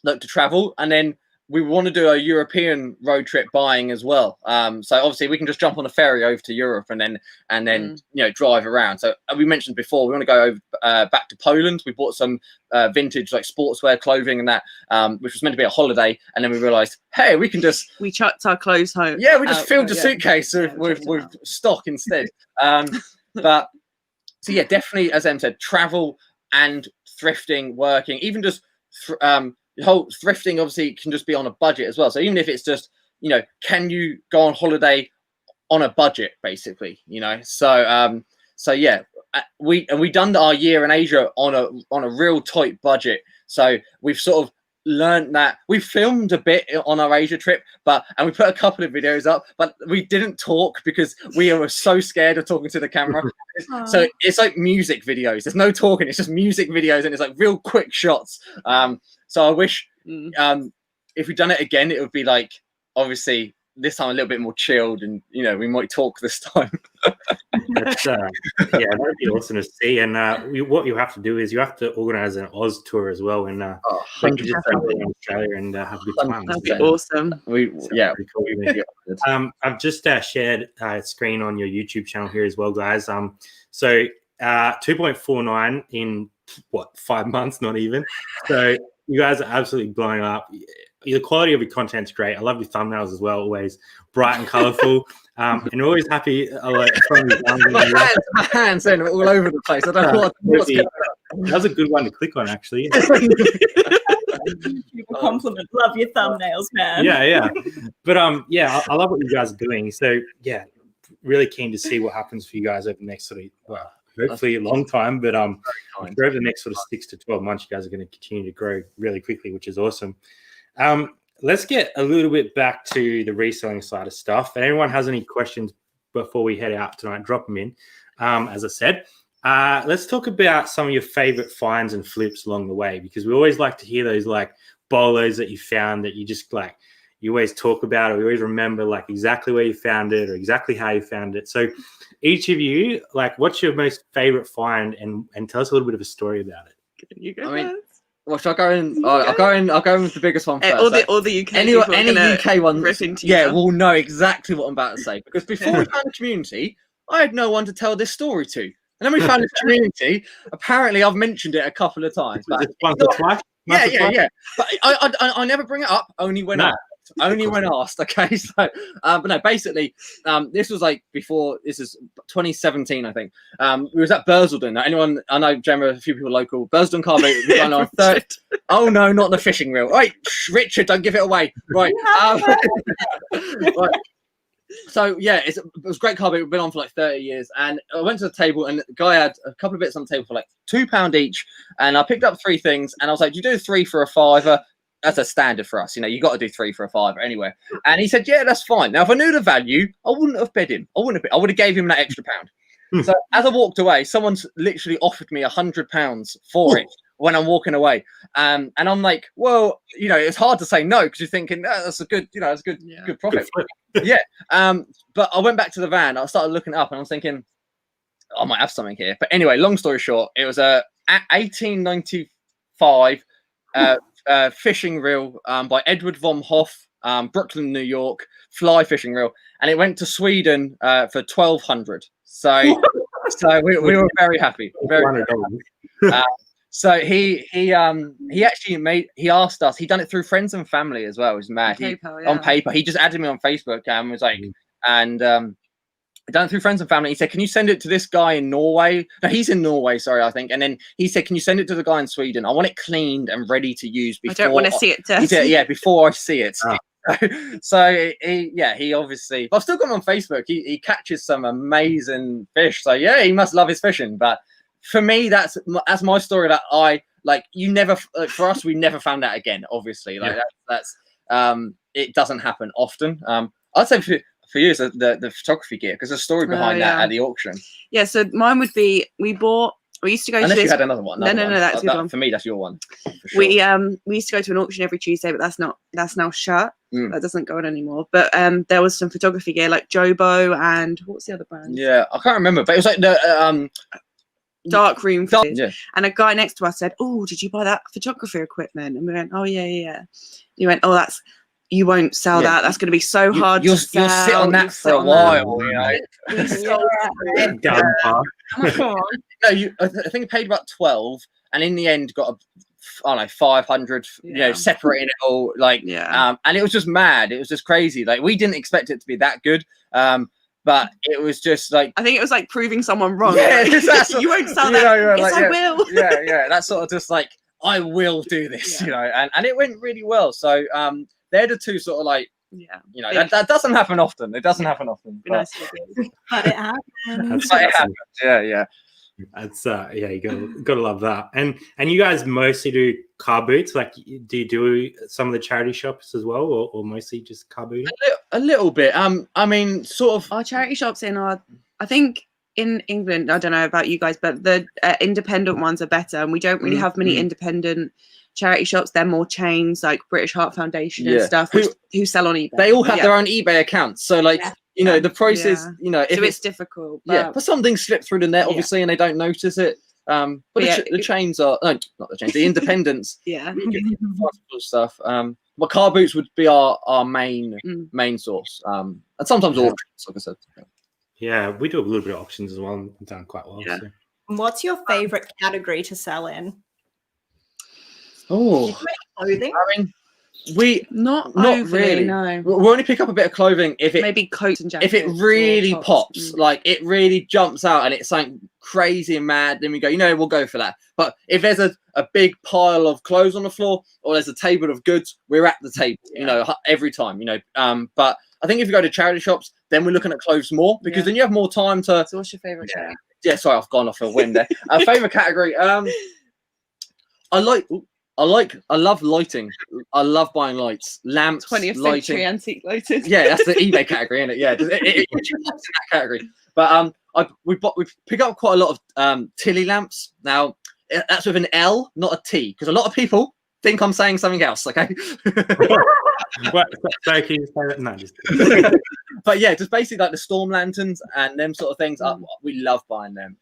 look to travel, and then we want to do a European road trip buying as well. So obviously we can just jump on a ferry over to Europe and then you know, drive around. So we mentioned before we want to go over back to Poland. We bought some vintage like sportswear clothing and that, which was meant to be a holiday, and then we realized, hey, we
chucked our clothes home.
Yeah, we just filled the suitcase with stock instead. But so yeah, definitely, as Em said, travel and thrifting, working, even just the whole thrifting obviously can just be on a budget as well. So even if it's just, you know, can you go on holiday on a budget, basically, you know? So yeah, we done our year in Asia on a real tight budget. So we've sort of learned that we filmed a bit on our Asia trip, and we put a couple of videos up, but we didn't talk because we were so scared of talking to the camera. So it's like music videos. There's no talking. It's just music videos, and it's like real quick shots. So I wish if we'd done it again, it would be like obviously this time a little bit more chilled, and we might talk this time.
That's, yeah, that'd be awesome to see. And what you have to do is you have to organize an Oz tour as well, and we can just travel around Australia and have a good time.
That'd be awesome.
Cool. I've just shared a screen on your YouTube channel here as well, guys. So 2.49 in 5 months, not even. So you guys are absolutely blowing up. The quality of your content's great. I love your thumbnails as well, always bright and colourful. And always happy.
My hands in all over the place. I don't know what's going on.
That was a good one to click on, actually.
Compliment. Love your thumbnails, man.
Yeah. But yeah, I love what you guys are doing. So yeah, really keen to see what happens for you guys over the next sort of hopefully a long time, but over the next sort of 6 to 12 months, you guys are going to continue to grow really quickly, which is awesome. Let's get a little bit back to the reselling side of stuff. If anyone has any questions before we head out tonight, drop them in. As I said, let's talk about some of your favorite finds and flips along the way, because we always like to hear those like bolos that you found that you just like, you always talk about it. We always remember like exactly where you found it or exactly how you found it. So each of you, like, what's your most favorite find, and tell us a little bit of a story about it.
You go
first. Well, should I go in? I'll go in with the biggest one first.
All the UK
any UK ones,
yeah,
will know exactly what I'm about to say. Because before we found the community, I had no one to tell this story to. And then we found this community. Apparently, I've mentioned it a couple of times. But
twice?
Yeah. But I never bring it up. Only when when asked. Okay, so but no, basically, this was like before. This is 2017, I think. We was at Bursledon. Anyone? I know, Gemma, a few people local. Bursledon car boat. On third. Oh no, not the fishing reel. Right, Richard, don't give it away. Right. Right. So yeah, it was a great car boat. We've been on for like 30 years, and I went to the table, and the guy had a couple of bits on the table for like £2 each, and I picked up 3 things, and I was like, "Do you do 3 for a £5?" That's a standard for us, you got to do 3 for a £5 anyway. And he said, "Yeah, that's fine." Now, if I knew the value, I wouldn't have bid him. I would have gave him that extra £1. So as I walked away, someone's literally offered me £100 for it when I'm walking away. And I'm like, well, it's hard to say no, because you're thinking that's a good, that's a good profit. Yeah. But I went back to the van. I started looking up, and I was thinking, I might have something here. But anyway, long story short, it was a 1895 fishing reel by Edward von Hoff, Brooklyn, New York, fly fishing reel, and it went to Sweden for 1,200. So we were very happy. Very. So he actually he asked us. He done it through friends and family as well. It was mad. On paper, he just added me on Facebook and was like, done it through friends and family. He said, "Can you send it to this guy in Norway?" No, he's in Norway, sorry, I think. And then he said, "Can you send it to the guy in Sweden? I want it cleaned and ready to use before."
I don't want to see it dirty.
Yeah, before I see it. So he obviously, I've still got him on Facebook. He catches some amazing fish. So yeah, he must love his fishing. But for me, that's my story that I like. You never, for us, we never found out again. Obviously, like that's it doesn't happen often. I'd say for you, it's the photography gear, because there's a story behind that at the auction. Yeah,
so mine would be we used to go
Unless
to this.
You had another one.
No, that's your one.
For me, that's your one. Sure.
We used to go to an auction every Tuesday, but that's now shut. That doesn't go on anymore. But there was some photography gear like Jobo and what's the other brand?
Yeah, I can't remember, but it was like the
dark room.
Yeah.
And a guy next to us said, "Oh, did you buy that photography equipment?" And we went, "Oh yeah." He went, "Oh, you won't sell that. That's going to be so hard to sell.
You'll sit on that for a while, No, I think you paid about 12, and in the end got 500. Separating it all, and it was just mad. It was just crazy. Like, we didn't expect it to be that good. But it was just like,
I think it was like proving someone wrong.
Yeah,
you won't sell that. Yes, I will.
Yeah. That's sort of just like, I will do this, and it went really well. So they're the two sort of like, that doesn't happen often. It doesn't happen often.
But it happens.
Yeah.
That's yeah, you gotta love that. And you guys mostly do car boots. Like, do you do some of the charity shops as well, or mostly just car booting?
A little bit. I mean, sort of.
Our charity shops I think in England, I don't know about you guys, but the independent ones are better, and we don't really have many independent charity shops. They're more chains, like British Heart Foundation and stuff, who sell on eBay.
They all have their own eBay accounts, so like. You know, the prices, you know, if
so it's difficult.
But something slipped through the net, obviously, and they don't notice it. But the chains are, no, not the chains, the independents. Stuff. But car boots would be our main source. And sometimes auctions, like I said.
Yeah, we do a little bit of auctions as well, and done quite well.
Yeah. So. What's your favorite category to sell in?
Oh,
clothing.
I mean, we not really.
No,
we'll only pick up a bit of clothing if it
maybe coats and jackets.
If it really pops, like it really jumps out and it's something crazy and mad, then we go, you know, we'll go for that. But if there's a big pile of clothes on the floor or there's a table of goods, we're at the table, you know, every time, you know. But I think if you go to charity shops, then we're looking at clothes more because then you have more time to.
So what's your favorite category?
Yeah, sorry, I've gone off a whim there. Favorite category. I love lighting. I love buying lights, lamps,
20th
lighting.
century antique lighting.
Yeah, that's the eBay category, isn't it? Yeah, it's in that category. But we pick up quite a lot of Tilly lamps. Now that's with an L, not a T, because a lot of people think I'm saying something else. Okay.
What? So can you say that? No, just.
But yeah, just basically like the storm lanterns and them sort of things. We love buying them.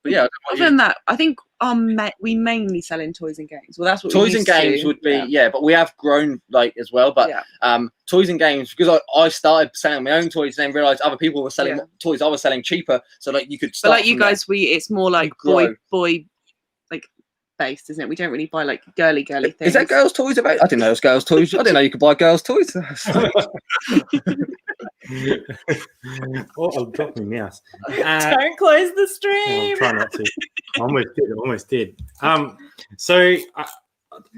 But yeah,
other than that, I think we mainly sell in toys and games. Well, that's what
toys and games would be, but we have grown like as well. But toys and games, because I started selling my own toys and then realized other people were selling toys I was selling cheaper. So like you could start.
But like you guys, it's more like boy like based, isn't it? We don't really buy like girly things.
Is that girls' toys about? I didn't know it was girls' toys. I didn't know you could buy girls' toys.
Oh, I'll drop my mouse.
Don't close the stream.
I'll try not to. Almost did. So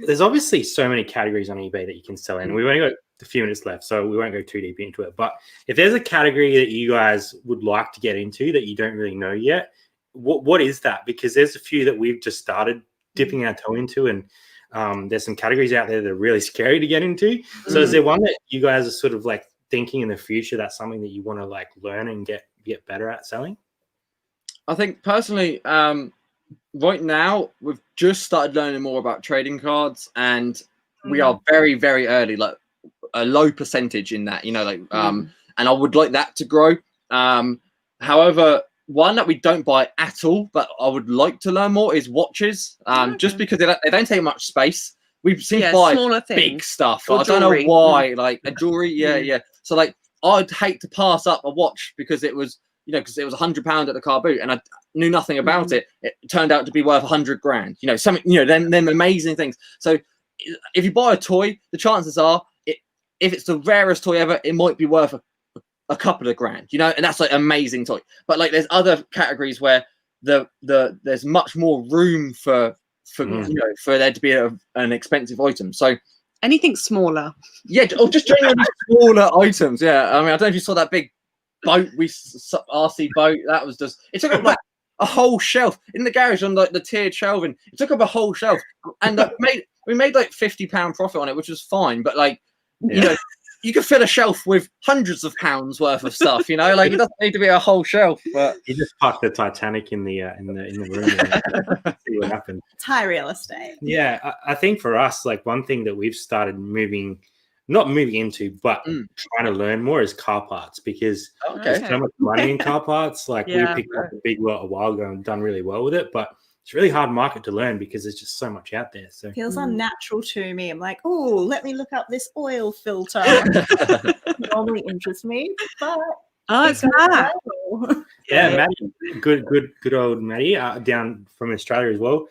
there's obviously so many categories on eBay that you can sell in. We've only got a few minutes left, so we won't go too deep into it. But if there's a category that you guys would like to get into that you don't really know yet, what is that? Because there's a few that we've just started dipping our toe into, and there's some categories out there that are really scary to get into. So is there one that you guys are sort of like thinking in the future that's something that you want to like learn and get better at selling?
I think personally, right now we've just started learning more about trading cards, and we are very, very early, like a low percentage in that, you know, like and I would like that to grow. However, one that we don't buy at all, but I would like to learn more is watches. Just because they don't take much space. We seem to buy big stuff. I don't know why, like a jewelry. Yeah. So like, I'd hate to pass up a watch because it was, you know, because it was £100 at the car boot, and I knew nothing about it. It turned out to be worth $100,000. You know, something. You know, them amazing things. So if you buy a toy, the chances are, if it's the rarest toy ever, it might be worth a couple of grand. You know, and that's like an amazing toy. But like, there's other categories where there's much more room for you know, for there to be an expensive item. So
anything smaller,
or just generally smaller items. Yeah, I mean, I don't know if you saw that big boat, RC boat. That was just, it took up like a whole shelf in the garage on like the tiered shelving. It took up a whole shelf, and we made like £50 profit on it, which was fine. But like, you know, you could fill a shelf with hundreds of pounds worth of stuff, you know, like it doesn't need to be a whole shelf. But
you just parked the Titanic in the room and see what happened.
It's high real estate.
Yeah, I think for us, like one thing that we've started not moving into, but trying to learn more is car parts, because there's so much money in car parts. Like we picked up a big lot a while ago and done really well with it, but it's a really hard market to learn because there's just so much out there. So it
feels unnatural to me. I'm like, oh, let me look up this oil filter. It normally interests me, but
it's Matt.
Yeah, Maddie, good old Maddie, down from Australia as well.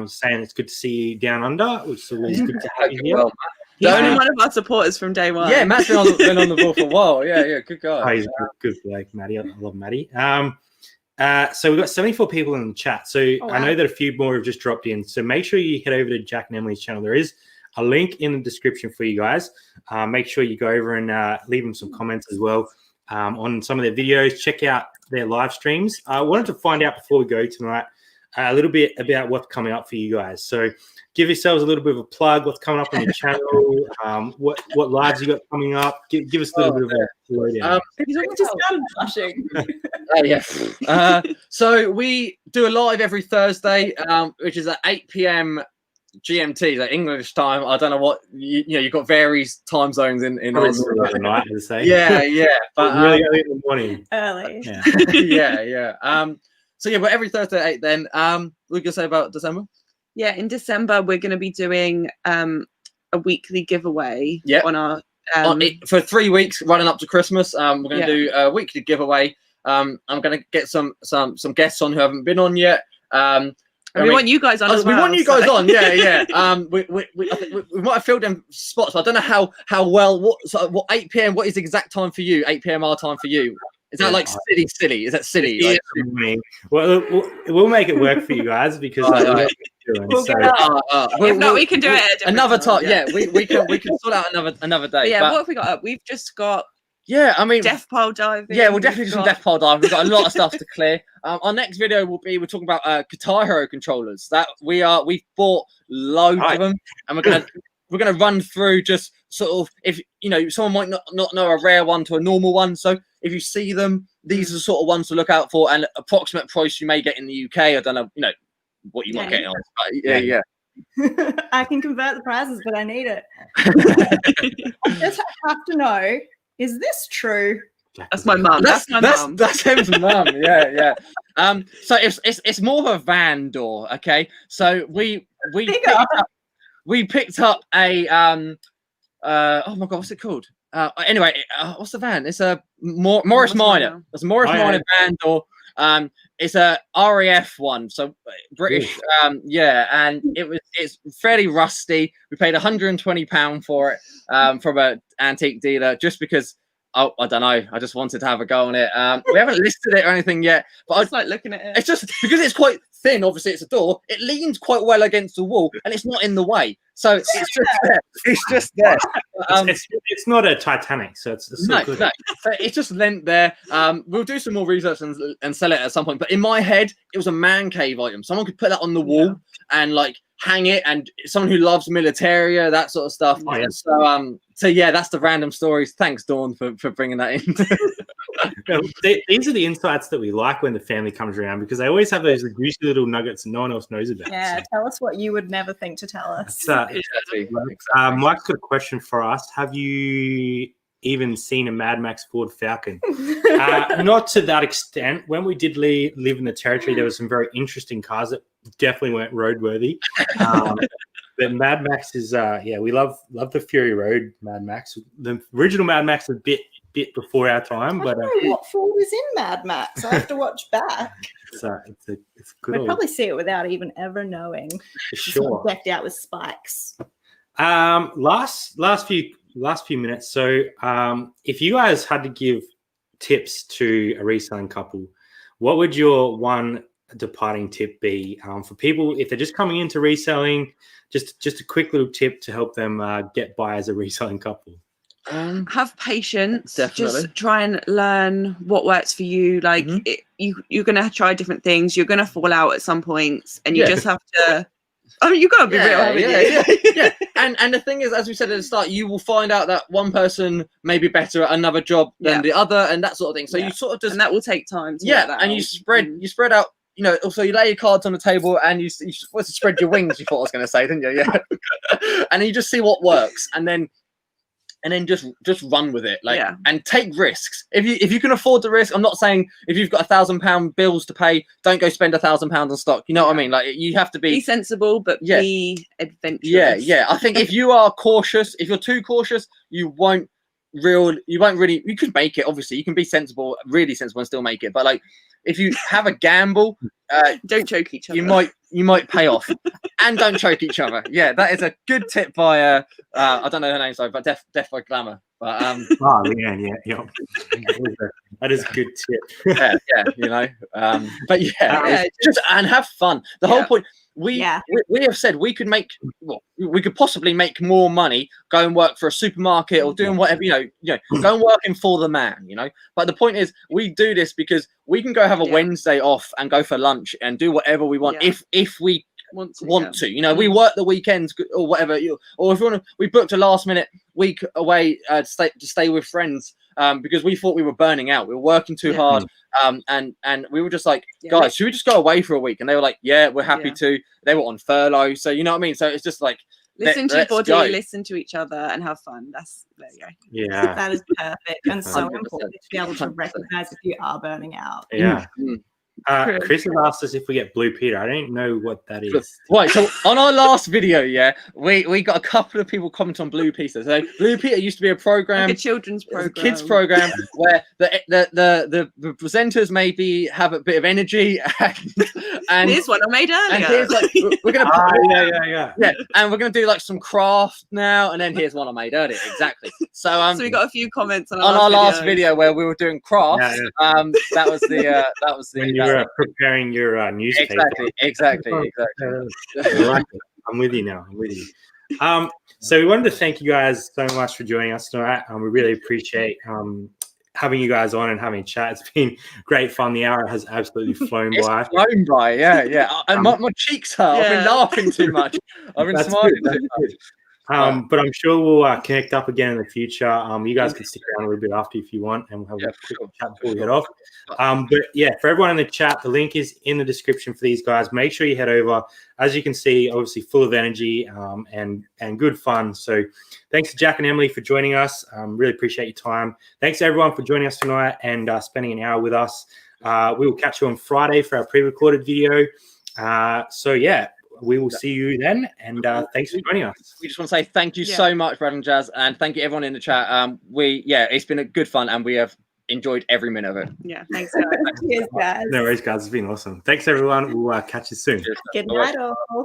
Saying it's good to see you down under, which is always good to have you here.
Well,
he's been one of our supporters from day one.
Yeah, Matt's been on the ball for a while. Yeah, good guy.
Oh, he's good like Maddie. I love Maddie. So we've got 74 people in the chat. So I know that a few more have just dropped in. So make sure you head over to Jack and Emily's channel. There is a link in the description for you guys. Make sure you go over and leave them some comments as well. on some of their videos. Check out their live streams. I wanted to find out before we go tonight a little bit about what's coming up for you guys. So give yourselves a little bit of a plug. What's coming up on your channel? What lives you got coming up? Give us a little bit of a lowdown.
He's already just started blushing.
Yeah. So we do a live every Thursday, which is at 8 p.m. GMT, like English time. I don't know what you've got various time zones in
night, to say.
Yeah. But
really early in the morning.
Early.
Yeah. So yeah, but every Thursday at 8 then. What can you say about December?
Yeah, in December we're going to be doing a weekly giveaway on our
for 3 weeks running up to Christmas. We're going to do a weekly giveaway. I'm going to get some guests on who haven't been on yet.
We want you guys on as well.
We want you guys on, yeah. I think we might have filled them spots, but I don't know how well. What 8 p.m. What is the exact time for you? 8 p.m. our time for you? Is that like silly? Is that silly?
Yeah, well, we'll make it work for you guys because
if not, we can do it at
another time. Yeah, we can sort out another day.
But yeah, what have we got up? We've just got.
Yeah, I mean,
death pile diving.
Yeah, we'll definitely do some death pile diving. We've got a lot of stuff to clear. Our next video we're talking about Guitar Hero controllers. That we've bought loads of them, and we're gonna run through just sort of, if someone might not know a rare one to a normal one. So if you see them, these are the sort of ones to look out for, and approximate price you may get in the UK. I don't know, what you might get on. Yeah.
I can convert the prices, but I need it. I just have to know. Is this true?
That's my mum. That's my mum.
That's him's mum. Yeah. So it's more of a van door. Okay. So we picked up a oh my god, what's it called? Anyway, what's the van? It's a Morris Minor. It's a Morris Minor van door. It's a RAF one, so British. And it's fairly rusty. We paid £120 for it from an antique dealer just because. I don't know. I just wanted to have a go on it. We haven't listed it or anything yet, but I was
like looking at it.
It's just because it's quite thin. Obviously, it's a door. It leans quite well against the wall, and it's not in the way. So it's just there. It's just there.
It's not a Titanic, so it's
no. So it's just lent there. We'll do some more research and sell it at some point. But in my head, it was a man cave item. Someone could put that on the wall and like hang it, and someone who loves militaria, that sort of stuff. So yeah, that's the random stories. Thanks, Dawn, for bringing that in.
These are the insights that we like when the family comes around, because they always have those juicy little nuggets no one else knows about.
Yeah, tell us what you would never think to tell us.
Mike's got a question for us. Have you even seen a Mad Max Ford Falcon? Not to that extent. When we did live in the territory, there were some very interesting cars that definitely weren't roadworthy. But Mad Max is, we love the Fury Road Mad Max. The original Mad Max is a bit before our time.
I don't know what Ford is in Mad Max. I have to watch back.
It's good.
We'd probably see it without even ever knowing.
For sure.
Decked out with spikes.
Last few minutes. So, if you guys had to give tips to a reselling couple, what would your one departing tip be for people if they're just coming into reselling? Just a quick little tip to help them get by as a reselling couple.
Have patience.
Definitely.
Just try and learn what works for you. Like you're gonna try different things. You're gonna fall out at some points, and you just have to. I mean, you gotta be real.
Yeah. And the thing is, as we said at the start, you will find out that one person may be better at another job than the other, and that sort of thing. So you sort of just,
and that will take time.
You spread out. Also you lay your cards on the table and you supposed to spread your wings. You thought I was going to say, didn't you? Yeah. And you just see what works, and then just run with it, and take risks. If you can afford the risk, I'm not saying if you've got £1,000 bills to pay, don't go spend £1,000 on stock. You know what I mean? Like you have to be sensible, but be adventurous. Yeah. I think if you are cautious, if you're too cautious, you won't really. You could make it. Obviously, you can be really sensible, and still make it. But like, if you have a gamble,
don't choke each other.
You might pay off, and don't choke each other. Yeah, that is a good tip by I don't know her name, sorry, but Death by Glamour. But
yeah. That is a good tip.
But just and have fun. The whole point. we have said we could we could possibly make more money, go and work for a supermarket or doing whatever, go and working for the man, But the point is, we do this because we can go have a Wednesday off and go for lunch and do whatever we want if we want to. We work the weekends or whatever, or if we want to, we booked a last minute week away to stay with friends because we thought we were burning out. We were working too hard, and we were just like, guys, should we just go away for a week? And they were like, yeah, we're happy to. They were on furlough, so you know what I mean. So it's just like,
listen to your body, listen to each other, and have fun. There you go.
Yeah, that is perfect and so important to be able to recognize if you are burning out.
Yeah. Chris has asked us if we get Blue Peter. I don't know what that is.
Right, so on our last video, we got a couple of people comment on Blue Peter. So Blue Peter used to be a program,
like a children's program,
kids program, where the presenters maybe have a bit of energy, and
here's one I made earlier.
And here's like we're gonna and we're gonna do like some craft now, and then here's one I made earlier. Exactly. So
we got a few comments on
our last video where we were doing crafts. That was the
when you were preparing your newspaper.
Exactly.
I like it. I'm with you now. So we wanted to thank you guys so much for joining us tonight. We really appreciate having you guys on and having a chat. It's been great fun. The hour has absolutely flown by.
Flown by, yeah. And my cheeks hurt. I've been laughing too much. I've been smiling too much.
But I'm sure we'll connect up again in the future. You guys can stick around a little bit after if you want, and we'll have a quick chat before we head off. But yeah, for everyone in the chat, the link is in the description for these guys. Make sure you head over. As you can see, obviously full of energy and good fun. So thanks to Jack and Emily for joining us. Really appreciate your time. Thanks to everyone for joining us tonight and spending an hour with us. We will catch you on Friday for our pre-recorded video. So yeah. We will see you then, and thanks for joining us.
We just want to say thank you so much, Brad and Jazz, and thank you everyone in the chat. It's been a good fun, and we have enjoyed every minute of it.
Yeah, thanks, guys.
Cheers, guys.
No worries, guys. It's been awesome. Thanks, everyone. We'll catch you soon.
Good night, all.